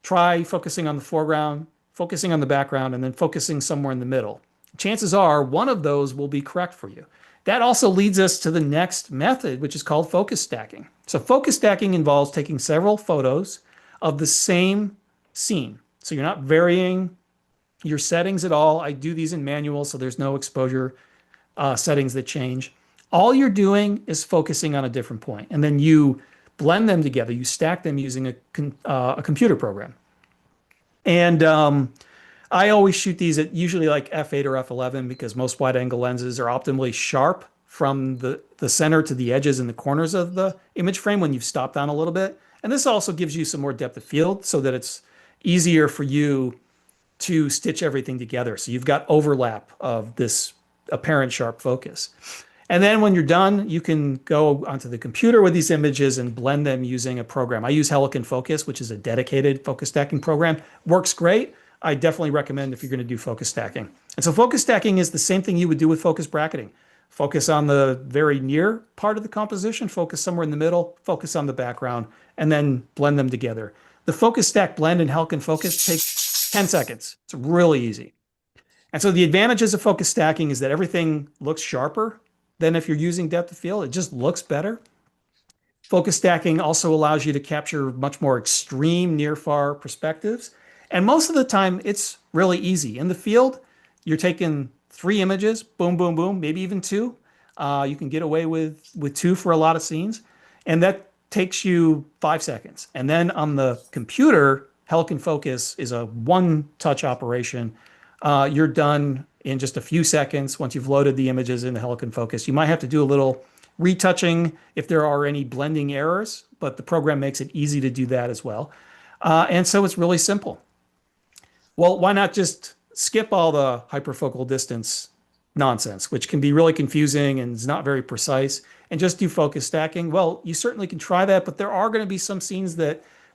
Try focusing on the foreground, focusing on the background, and then focusing somewhere in the middle. Chances are one of those will be correct for you. That also leads us to the next method, which is called focus stacking. So focus stacking involves taking several photos of the same scene. So you're not varying your settings at all. I do these in manual, so there's no exposure settings that change. All you're doing is focusing on a different point, and then you blend them together. You stack them using a computer program. And I always shoot these at usually like f8 or f11 because most wide angle lenses are optimally sharp from the center to the edges and the corners of the image frame when you've stopped down a little bit. And this also gives you some more depth of field so that it's easier for you to stitch everything together. So you've got overlap of this apparent sharp focus. And then when you're done, you can go onto the computer with these images and blend them using a program. I use Helicon Focus, which is a dedicated focus stacking program. Works great. I definitely recommend if you're going to do focus stacking. And so focus stacking is the same thing you would do with focus bracketing. Focus on the very near part of the composition, focus somewhere in the middle, focus on the background, and then blend them together. The focus stack blend in Helicon Focus takes 10 seconds. It's really easy. And so the advantages of focus stacking is that everything looks sharper than if you're using depth of field. It just looks better. Focus stacking also allows you to capture much more extreme near-far perspectives. And most of the time, it's really easy. In the field, you're taking 3 images, boom, boom, boom, maybe even 2. You can get away with 2 for a lot of scenes. And that takes you 5 seconds. And then on the computer, Helicon Focus is a one-touch operation. You're done in just a few seconds once you've loaded the images into Helicon Focus. You might have to do a little retouching if there are any blending errors, but the program makes it easy to do that as well. And so it's really simple. Well, why not just skip all the hyperfocal distance nonsense, which can be really confusing and is not very precise, and just do focus stacking? Well, you certainly can try that, but there are going to be some scenes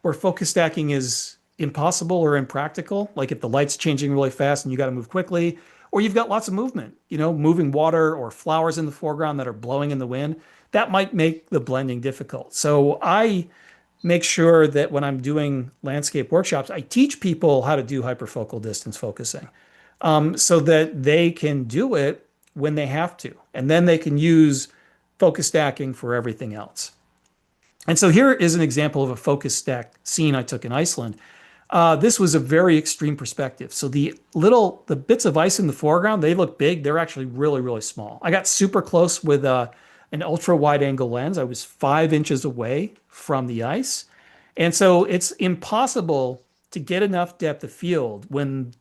where focus stacking is impossible or impractical, like if the light's changing really fast and you got to move quickly, or you've got lots of movement, moving water or flowers in the foreground that are blowing in the wind. That might make the blending difficult. So I make sure that when I'm doing landscape workshops, I teach people how to do hyperfocal distance focusing so that they can do it when they have to. And then they can use focus stacking for everything else. And so here is an example of a focus stack scene I took in Iceland. This was a very extreme perspective. So the bits of ice in the foreground, they look big. They're actually really, really small. I got super close with an ultra wide angle lens. I was 5 inches away from the ice. And so it's impossible to get enough depth of field when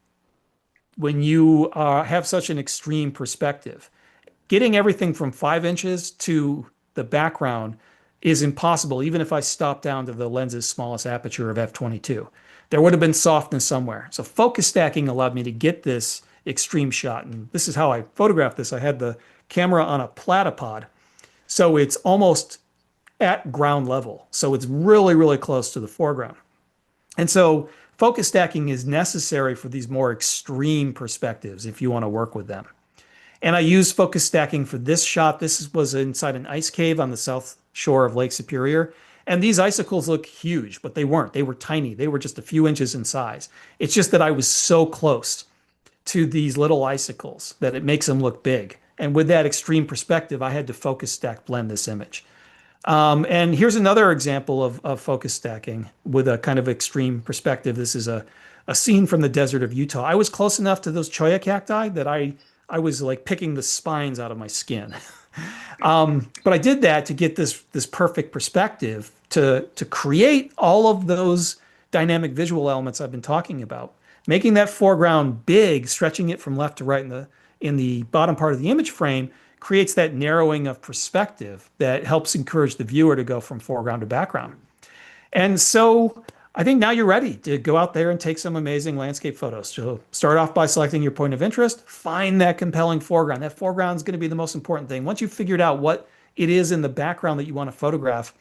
you have such an extreme perspective. Getting everything from 5 inches to the background is impossible, even if I stopped down to the lens's smallest aperture of f22. There would have been softness somewhere. So focus stacking allowed me to get this extreme shot. And this is how I photographed this. I had the camera on a platypod. So it's almost at ground level. So it's really, really close to the foreground. And so focus stacking is necessary for these more extreme perspectives if you want to work with them. And I used focus stacking for this shot. This was inside an ice cave on the south shore of Lake Superior. And these icicles look huge, but they weren't. They were tiny. They were just a few inches in size. It's just that I was so close to these little icicles that it makes them look big. And with that extreme perspective, I had to focus stack blend this image. And here's another example of focus stacking with a kind of extreme perspective. This is a scene from the desert of Utah. I was close enough to those cholla cacti that I was like picking the spines out of my skin. But I did that to get this perfect perspective to create all of those dynamic visual elements I've been talking about, making that foreground big, stretching it from left to right in the bottom part of the image frame creates that narrowing of perspective that helps encourage the viewer to go from foreground to background. And so I think now you're ready to go out there and take some amazing landscape photos. So start off by selecting your point of interest, find that compelling foreground. That foreground is going to be the most important thing. Once you've figured out what it is in the background that you want to photograph,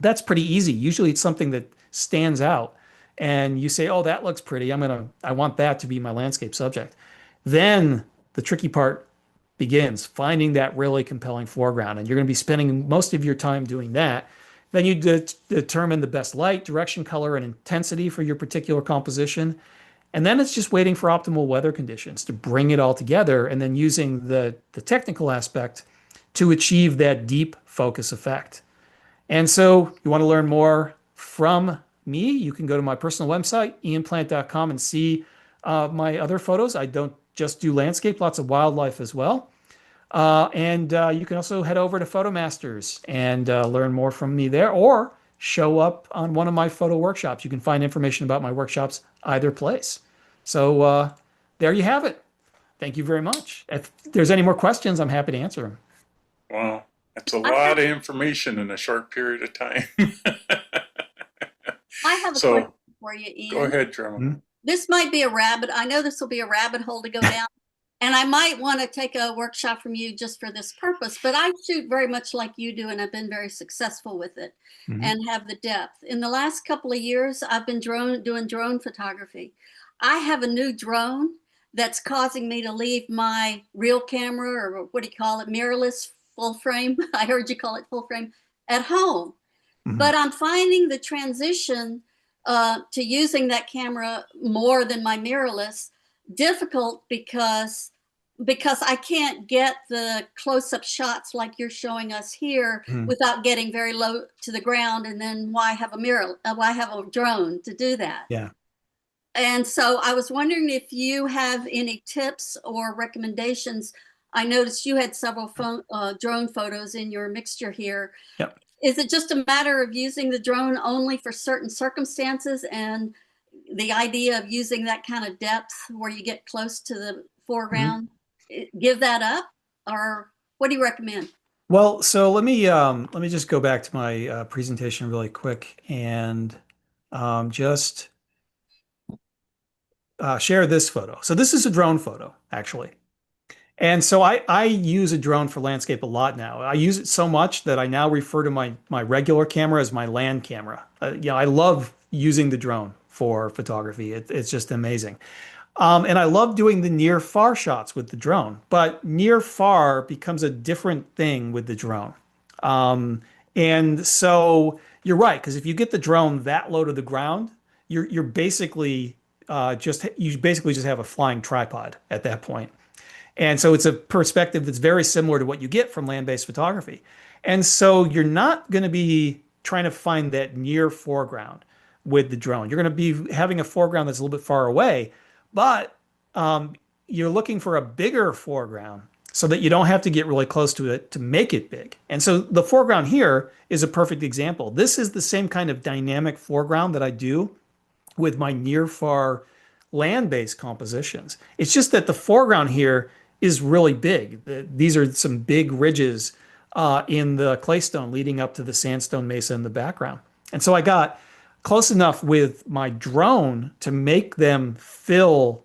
that's pretty easy. Usually it's something that stands out and you say, oh, that looks pretty. I want that to be my landscape subject. Then the tricky part begins, finding that really compelling foreground. And you're going to be spending most of your time doing that. Then you determine the best light, direction, color, and intensity for your particular composition. And then it's just waiting for optimal weather conditions to bring it all together and then using the technical aspect to achieve that deep focus effect. And so you want to learn more from me, you can go to my personal website, ianplant.com, and see my other photos. I don't just do landscape, lots of wildlife as well. And you can also head over to PhotoMasters and learn more from me there, or show up on one of my photo workshops. You can find information about my workshops either place. So there you have it. Thank you very much. If there's any more questions, I'm happy to answer them. Wow, that's a lot of information in a short period of time. I have a So, question for you, Ian. Go ahead, Jeremy. This might be I know this will be a rabbit hole to go down. And I might want to take a workshop from you just for this purpose, but I shoot very much like you do, and I've been very successful with it and have the depth. In the last couple of years, I've been doing drone photography. I have a new drone that's causing me to leave my real camera, or what do you call it, mirrorless full frame. I heard you call it full frame, at home. But I'm finding the transition to using that camera more than my mirrorless difficult because I can't get the close-up shots like you're showing us here without getting very low to the ground. And then why have a drone to do that? Yeah. And so I was wondering if you have any tips or recommendations. I noticed you had several drone photos in your mixture here. Yep. Is it just a matter of using the drone only for certain circumstances, and the idea of using that kind of depth where you get close to the foreground, give that up, or what do you recommend? Well, so let me just go back to my presentation really quick and just share this photo. So this is a drone photo, actually. And so I use a drone for landscape a lot now. I use it so much that I now refer to my regular camera as my land camera. I love using the drone for photography. It's just amazing. And I love doing the near far shots with the drone, but near far becomes a different thing with the drone. And so you're right, because if you get the drone that low to the ground, you're basically just have a flying tripod at that point. And so it's a perspective that's very similar to what you get from land-based photography. And so you're not going to be trying to find that near foreground with the drone. You're going to be having a foreground that's a little bit far away, but you're looking for a bigger foreground so that you don't have to get really close to it to make it big. And so the foreground here is a perfect example. This is the same kind of dynamic foreground that I do with my near-far land-based compositions. It's just that the foreground here is really big. These are some big ridges in the claystone leading up to the sandstone mesa in the background. And so I got close enough with my drone to make them fill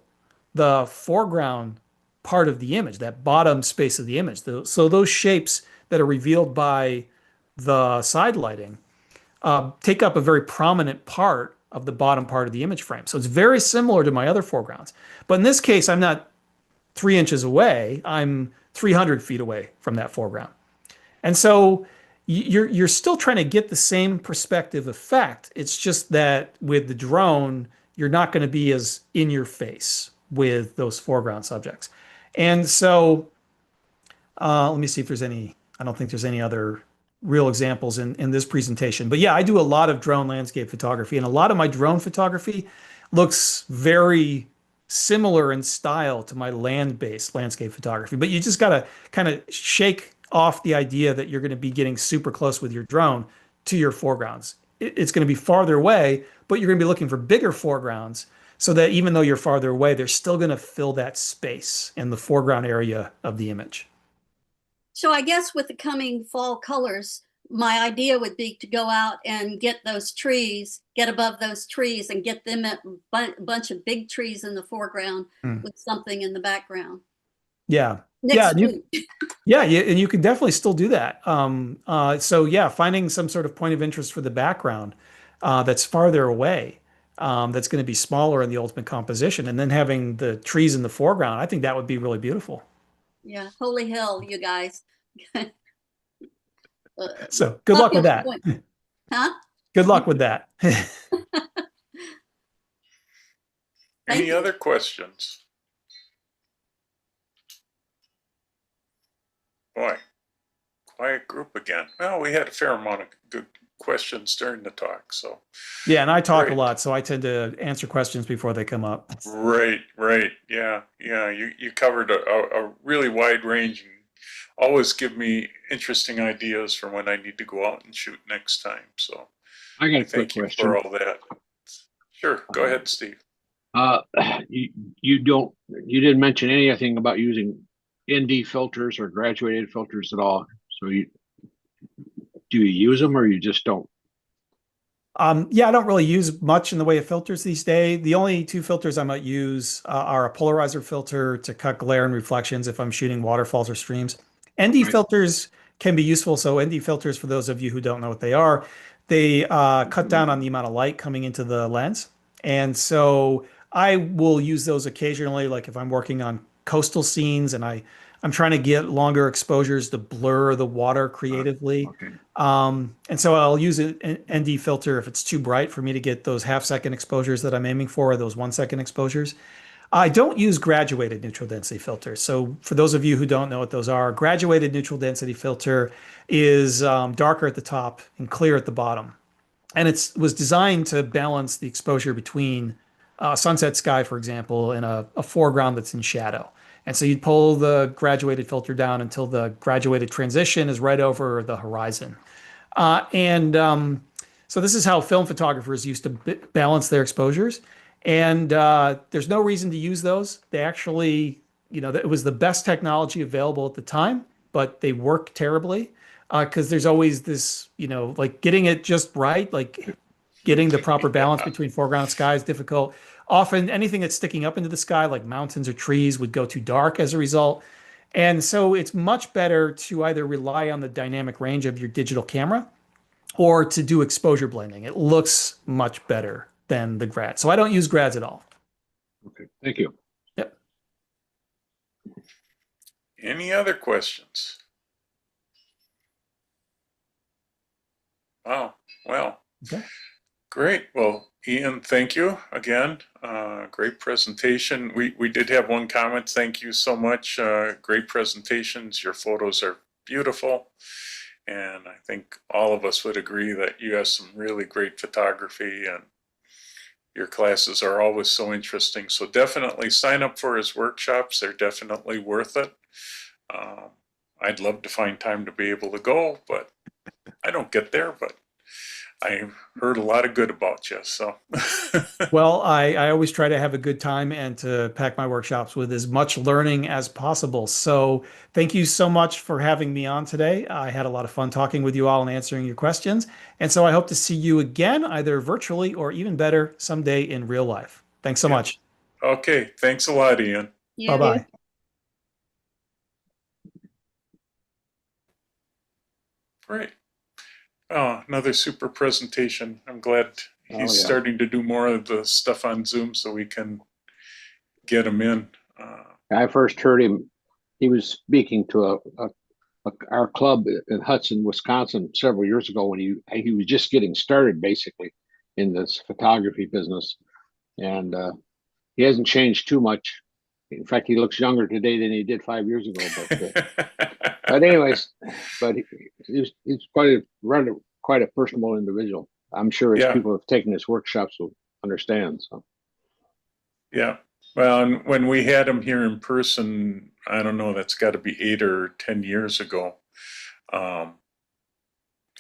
the foreground part of the image, that bottom space of the image. So those shapes that are revealed by the side lighting take up a very prominent part of the bottom part of the image frame. So it's very similar to my other foregrounds. But in this case, I'm not 3 inches away, I'm 300 feet away from that foreground. And so you're still trying to get the same perspective effect. It's just that with the drone, you're not going to be as in your face with those foreground subjects. And so let me see if there's any, I don't think there's any other real examples in this presentation. But yeah, I do a lot of drone landscape photography, and a lot of my drone photography looks very similar in style to my land-based landscape photography. But you just got to kind of shake off the idea that you're going to be getting super close with your drone to your foregrounds. It's going to be farther away, but you're going to be looking for bigger foregrounds so that even though you're farther away, they're still going to fill that space in the foreground area of the image. So I guess with the coming fall colors, my idea would be to go out and get those trees, get above those trees and get them a bunch of big trees in the foreground with something in the background. Yeah. Next Yeah. week. Yeah. And you can definitely still do that. So yeah, finding some sort of point of interest for the background that's farther away, that's going to be smaller in the ultimate composition, and then having the trees in the foreground, I think that would be really beautiful. Yeah, holy hell, you guys. So good luck with that. Huh? Good luck with that. Any other questions? Boy, quiet group again. Well, we had a fair amount of good questions during the talk, so. Yeah, and I talk a Great. lot, so I tend to answer questions before they come up. Right. Yeah. You covered a really wide range and always give me interesting ideas for when I need to go out and shoot next time. So I got a quick thank you question. for all that. Sure. Go ahead, Steve. You didn't mention anything about using ND filters or graduated filters at all. So do you use them or you just don't? Yeah, I don't really use much in the way of filters these days. The only two filters I might use are a polarizer filter to cut glare and reflections if I'm shooting waterfalls or streams. ND filters can be useful. So ND filters, for those of you who don't know what they are, they cut down on the amount of light coming into the lens. And so I will use those occasionally, like if I'm working on coastal scenes and I'm trying to get longer exposures to blur the water creatively. Okay. And so I'll use an ND filter if it's too bright for me to get those half-second exposures that I'm aiming for, or those 1-second exposures. I don't use graduated neutral density filters. So for those of you who don't know what those are, graduated neutral density filter is darker at the top and clear at the bottom. And it was designed to balance the exposure between sunset sky, for example, and a foreground that's in shadow. And so you'd pull the graduated filter down until the graduated transition is right over the horizon. So this is how film photographers used to balance their exposures. And there's no reason to use those. They actually, it was the best technology available at the time, but they work terribly because there's always this, like getting it just right, like getting the proper balance between foreground and sky is difficult. Often anything that's sticking up into the sky, like mountains or trees, would go too dark as a result. And so it's much better to either rely on the dynamic range of your digital camera or to do exposure blending. It looks much better than the grad. So I don't use grads at all. Okay, thank you. Yep. Any other questions? Oh, well. Okay. Great. Well, Ian, thank you again. Great presentation. We did have one comment. Thank you so much. Great presentations. Your photos are beautiful. And I think all of us would agree that you have some really great photography and your classes are always so interesting. So definitely sign up for his workshops. They're definitely worth it. I'd love to find time to be able to go, but I don't get there, but I heard a lot of good about you. So, well, I always try to have a good time and to pack my workshops with as much learning as possible. So thank you so much for having me on today. I had a lot of fun talking with you all and answering your questions. And so I hope to see you again, either virtually or even better, someday in real life. Thanks so much. Okay. Thanks a lot, Ian. Yeah. Bye-bye. Great. Oh, another super presentation. I'm glad he's yeah. starting to do more of the stuff on Zoom so we can get him in. I first heard him. He was speaking to our club in Hudson, Wisconsin, several years ago when he was just getting started, basically, in this photography business, and he hasn't changed too much. In fact, he looks younger today than he did 5 years ago. But anyways, but he's quite a personable individual. I'm sure as Yeah. people have taken his workshops will understand. So Yeah. Well, and when we had him here in person, I don't know, that's got to be 8 or 10 years ago.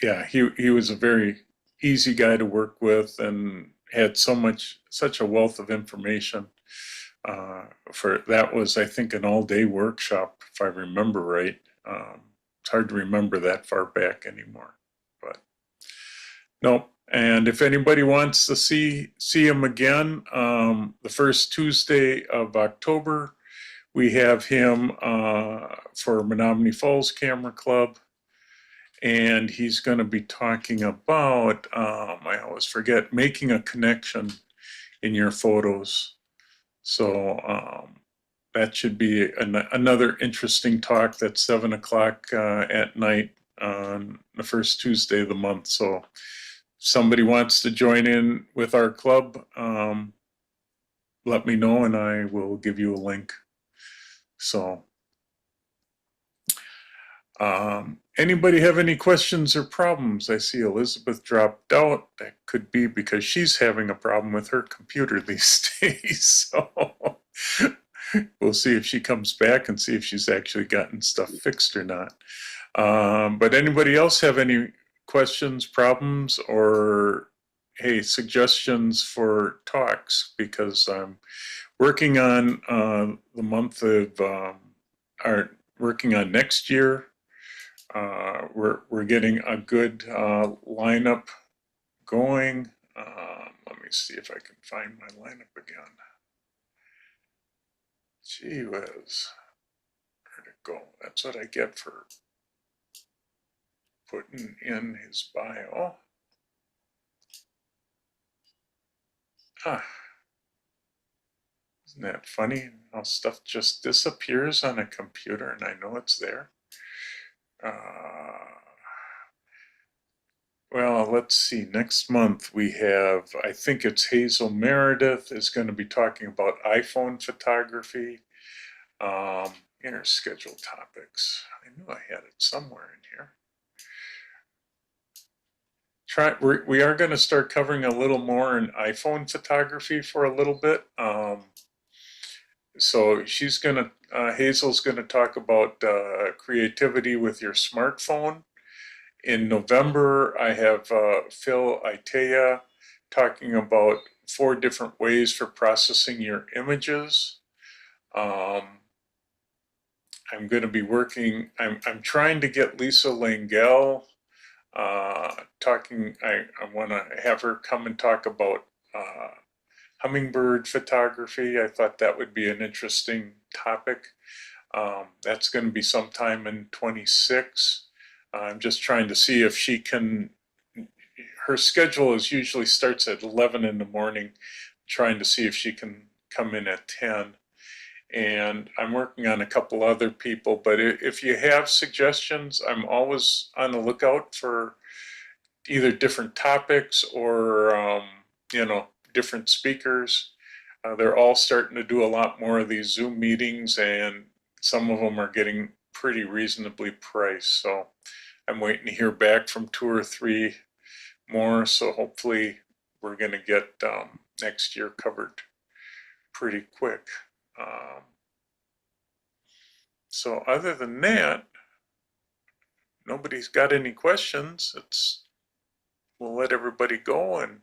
Yeah, he was a very easy guy to work with and had such a wealth of information. That was, I think, an all-day workshop, if I remember right. It's hard to remember that far back anymore, but no. And if anybody wants to see him again, the first Tuesday of October, we have him for Menominee Falls Camera Club. And he's going to be talking about, I always forget, making a connection in your photos. So that should be another interesting talk. That's 7 o'clock at night on the first Tuesday of the month. So if somebody wants to join in with our club, let me know and I will give you a link. So anybody have any questions or problems? I see Elizabeth dropped out. That could be because she's having a problem with her computer these days. So we'll see if she comes back and see if she's actually gotten stuff fixed or not. But anybody else have any questions, problems, or hey, suggestions for talks? Because I'm working on the month of, working on next year. We're getting a good lineup going. Let me see if I can find my lineup again. Gee whiz, where'd it go? That's what I get for putting in his bio. Isn't that funny? How stuff just disappears on a computer and I know it's there. Well, let's see. Next month we have, I think it's Hazel Meredith is going to be talking about iPhone photography. Inner schedule topics. I knew I had it somewhere in here. We are going to start covering a little more in iPhone photography for a little bit. So Hazel's going to talk about creativity with your smartphone. In November, I have Phil Itea talking about 4 different ways for processing your images. I'm going to be working, I'm trying to get Lisa Langell talking, I want to have her come and talk about hummingbird photography. I thought that would be an interesting topic. That's going to be sometime in 26. I'm just trying to see if she can, her schedule usually starts at 11 in the morning, trying to see if she can come in at 10. And I'm working on a couple other people, but if you have suggestions, I'm always on the lookout for either different topics or, different speakers. They're all starting to do a lot more of these Zoom meetings and some of them are getting pretty reasonably priced. So I'm waiting to hear back from 2 or 3 more. So hopefully we're going to get next year covered pretty quick. So other than that, nobody's got any questions. We'll let everybody go and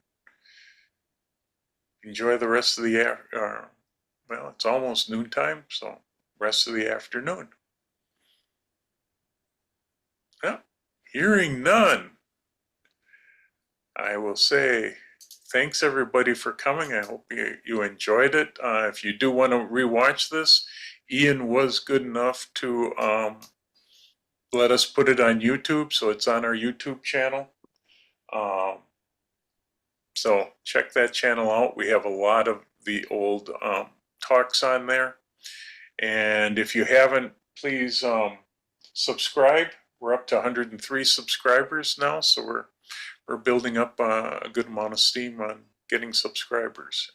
enjoy the rest of the well, it's almost noontime, so rest of the afternoon. Yeah, hearing none, I will say thanks everybody for coming. I hope you enjoyed it. If you do want to rewatch this, Ian was good enough to let us put it on YouTube, so it's on our YouTube channel. So check that channel out. We have a lot of the old talks on there. And if you haven't, please subscribe. We're up to 103 subscribers now, so we're building up a good amount of steam on getting subscribers.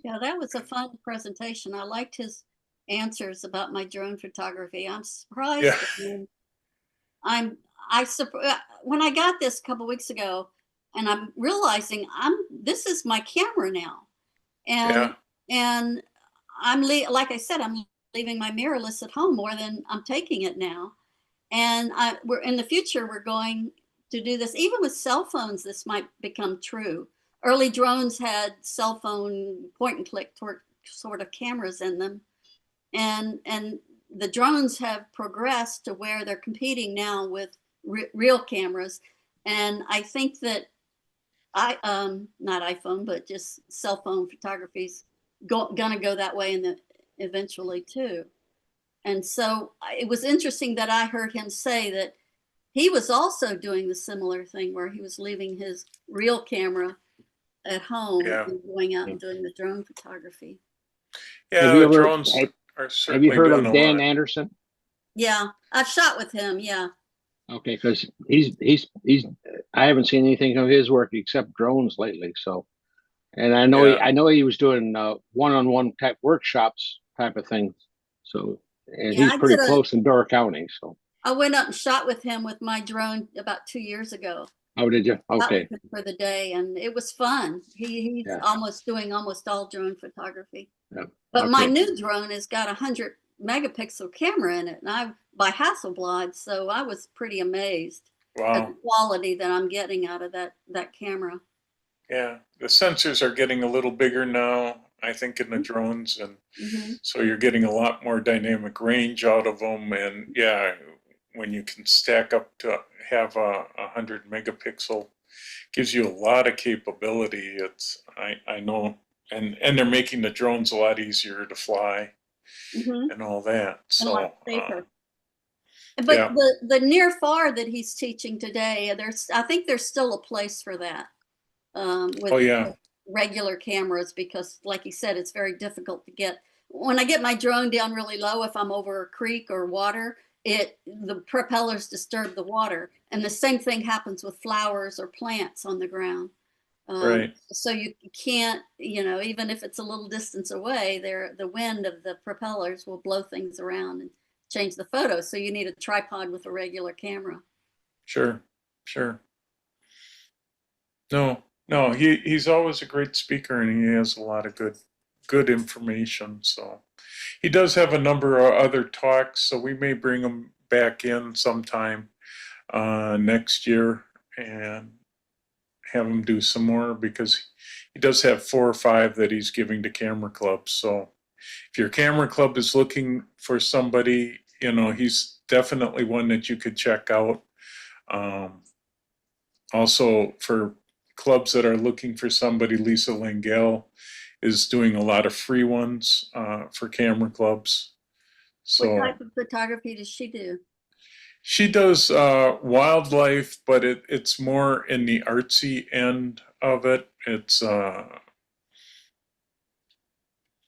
Yeah, that was a fun presentation. I liked his answers about my drone photography. I'm surprised. Yeah. at him. When I got this a couple weeks ago, and I'm realizing this is my camera now, and Yeah. and like I said, I'm leaving my mirrorless at home more than I'm taking it now. And we're in the future, we're going to do this. Even with cell phones, this might become true. Early drones had cell phone point and click sort of cameras in them. And the drones have progressed to where they're competing now with real cameras. And I think that not iPhone, but just cell phone photography's gonna go that way eventually too. And so it was interesting that I heard him say that he was also doing the similar thing where he was leaving his real camera at home Yeah. and going out and doing the drone photography. Yeah, Have you the ever- drones have- are Have certainly you heard doing of a Dan lot. Anderson? Yeah, I've shot with him. Yeah. Okay, because he's I haven't seen anything of his work except drones lately. So, and I know Yeah. I know he was doing one-on-one type workshops type of things. So, and Yeah, he's pretty close in Door County. So, I went up and shot with him with my drone about 2 years ago. how did you? Shot Okay, with him for the day, and it was fun. He's Yeah. doing almost all drone photography. Yeah, But my okay. new drone has got 100 megapixel camera in it, and by Hasselblad, so I was pretty amazed at Wow. the quality that I'm getting out of that camera. Yeah. The sensors are getting a little bigger now, I think, in the drones. And Mhm. so you're getting a lot more dynamic range out of them. And yeah, when you can stack up to have a 100 megapixel, gives you a lot of capability. I know, and they're making the drones a lot easier to fly Mhm. and all that. And a lot So safer. But yeah. the near far that he's teaching today, I think there's still a place for that with Oh yeah. regular cameras because, like he said, it's very difficult to get. When I get my drone down really low, if I'm over a creek or water, the propellers disturb the water, and the same thing happens with flowers or plants on the ground. Right. So you can't, even if it's a little distance away, the wind of the propellers will blow things around and change the photo. So you need a tripod with a regular camera. Sure. Sure. No, he's always a great speaker and he has a lot of good information. So he does have a number of other talks, so we may bring him back in sometime next year and have him do some more because he does have 4 or 5 that he's giving to camera clubs. So if your camera club is looking for somebody, he's definitely one that you could check out. Also, for clubs that are looking for somebody, Lisa Langell is doing a lot of free ones for camera clubs. So What type of photography does she do? she does wildlife, but it's more in the artsy end of it. It's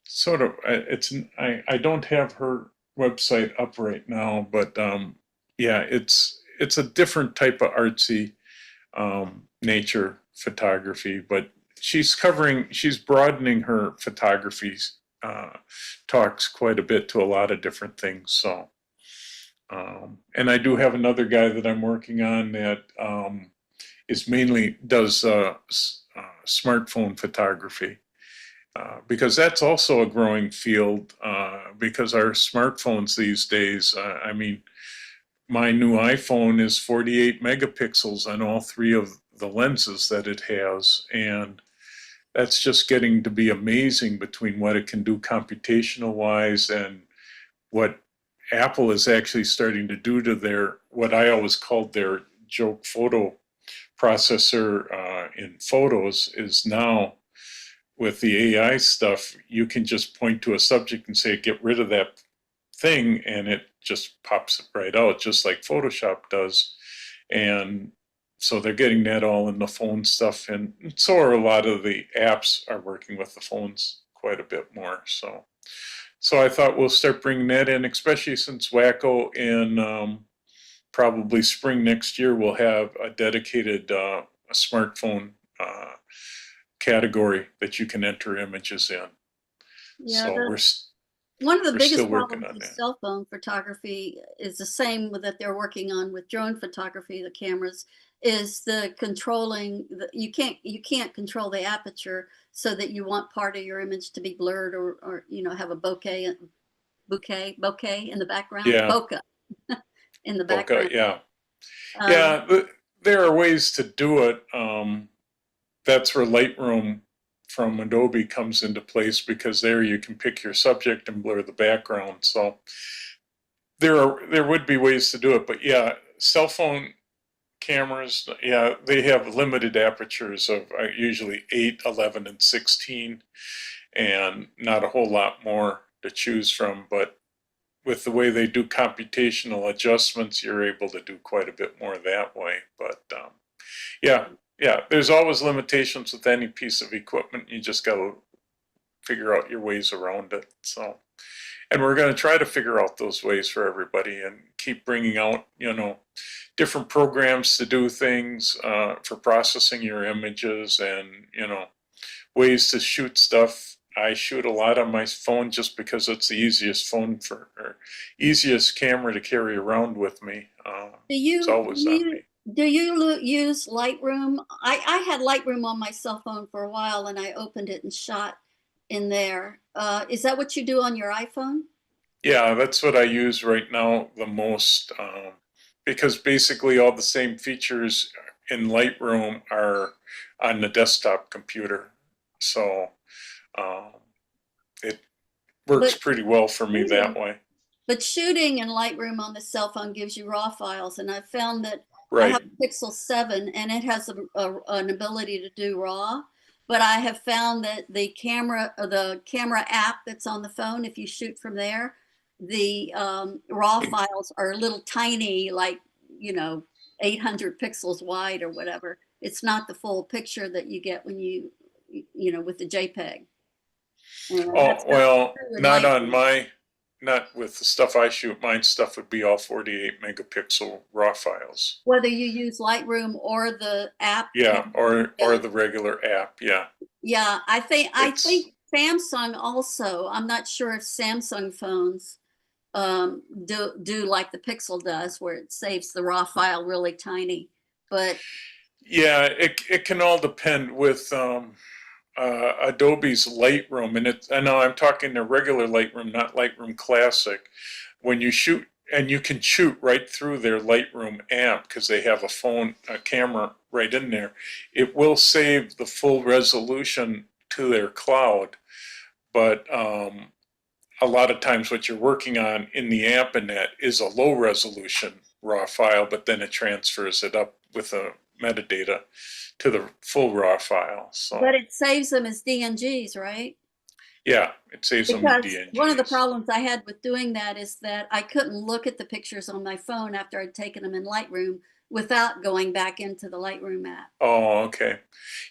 sort of I don't have her website up right now, but yeah, it's a different type of artsy nature photography, but she's broadening her photography talks quite a bit to a lot of different things. So and I do have another guy that I'm working on that is mainly does smartphone photography. Because that's also a growing field because our smartphones these days, I mean, my new iPhone is 48 megapixels on all 3 of the lenses that it has. And that's just getting to be amazing between what it can do computational wise and what Apple is actually starting to do to what I always called their joke photo processor in photos is now with the AI stuff, you can just point to a subject and say, get rid of that thing, and it just pops it right out, just like Photoshop does. And so they're getting that all in the phone stuff. And so are a lot of the apps are working with the phones quite a bit more. So I thought we'll start bringing that in, especially since Wacko in probably spring next year will have a dedicated a smartphone category that you can enter images in. Yeah, So one of the we're biggest still working problems on with that. cell phone photography is the same that they're working on with drone photography, the cameras, is the controlling you can't control the aperture so that you want part of your image to be blurred or have a bokeh in the background, Yeah, bokeh in the okay, background. yeah. Um, Yeah, there are ways to do it. That's where Lightroom from Adobe comes into place, because there you can pick your subject and blur the background. So there would be ways to do it, but yeah, cell phone cameras, yeah, they have limited apertures of usually 8, 11, and 16, and not a whole lot more to choose from. But with the way they do computational adjustments, you're able to do quite a bit more that way. But yeah, yeah, there's always limitations with any piece of equipment. You just got to figure out your ways around it. So, and we're going to try to figure out those ways for everybody and keep bringing out, different programs to do things for processing your images, and, ways to shoot stuff. I shoot a lot on my phone just because it's the easiest or easiest camera to carry around with me. It's always on me. do you use Lightroom? I had Lightroom on my cell phone for a while and I opened it and shot in there. Is that what you do on your iPhone? Yeah, that's what I use right now the most, because basically all the same features in Lightroom are on the desktop computer. So it works But pretty well for me that shooting, way. but shooting in Lightroom on the cell phone gives you raw files, and I found that I have Right. a Pixel 7 and it has an ability to do raw. But I have found that the camera app that's on the phone, if you shoot from there, the raw files are little tiny, like 800 pixels wide or whatever. It's not the full picture that you get when with the JPEG. And Oh, that's not well, true in Lightroom. not with the stuff I shoot. Mine stuff would be all 48 megapixel raw files. Whether you use Lightroom or the app. Yeah, or Yeah, the regular app. Yeah, yeah. I it's think Samsung also. I'm not sure if Samsung phones do like the Pixel does, where it saves the raw file really tiny. But yeah. It can all depend with Adobe's Lightroom, and I know I'm talking the regular Lightroom, not Lightroom Classic. When you shoot, and you can shoot right through their Lightroom app because they have a camera right in there. It will save the full resolution to their cloud, but a lot of times what you're working on in the app and that is a low resolution raw file, but then it transfers it up with a metadata to the full raw file. So it saves them as DNGs, right? yeah, it saves them in Because one of the DNGs. problems I had with doing that is that I couldn't look at the pictures on my phone after I'd taken them in Lightroom without going back into the Lightroom app. Oh, okay.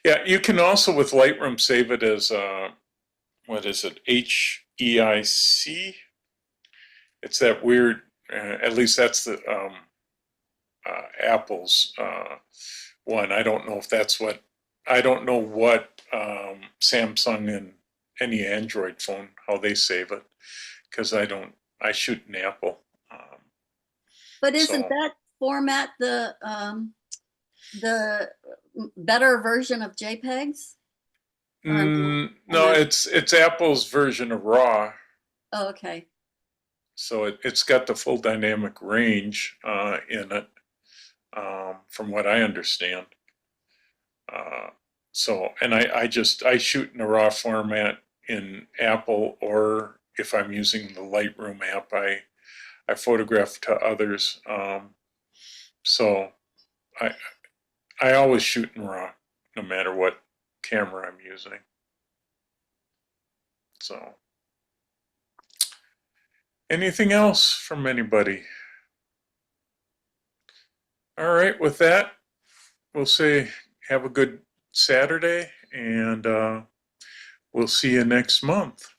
Yeah, you can also with Lightroom save it as what is it? HEIC. It's that weird. At least that's the Apple's one. I don't know if that's what. I don't know what Samsung and any Android phone how they save it, because I don't. I shoot an Apple. But isn't So that format the better version of JPEGs? Or am no, I? it's Apple's version of RAW. Oh, okay. So it's got the full dynamic range in it, from what I understand. Uh, so, and I shoot in a raw format in Apple, or if I'm using the Lightroom app, I photograph to others. So I I always shoot in raw, no matter what camera I'm using. So, anything else from anybody? All right, with that, we'll say have a good Saturday, and we'll see you next month.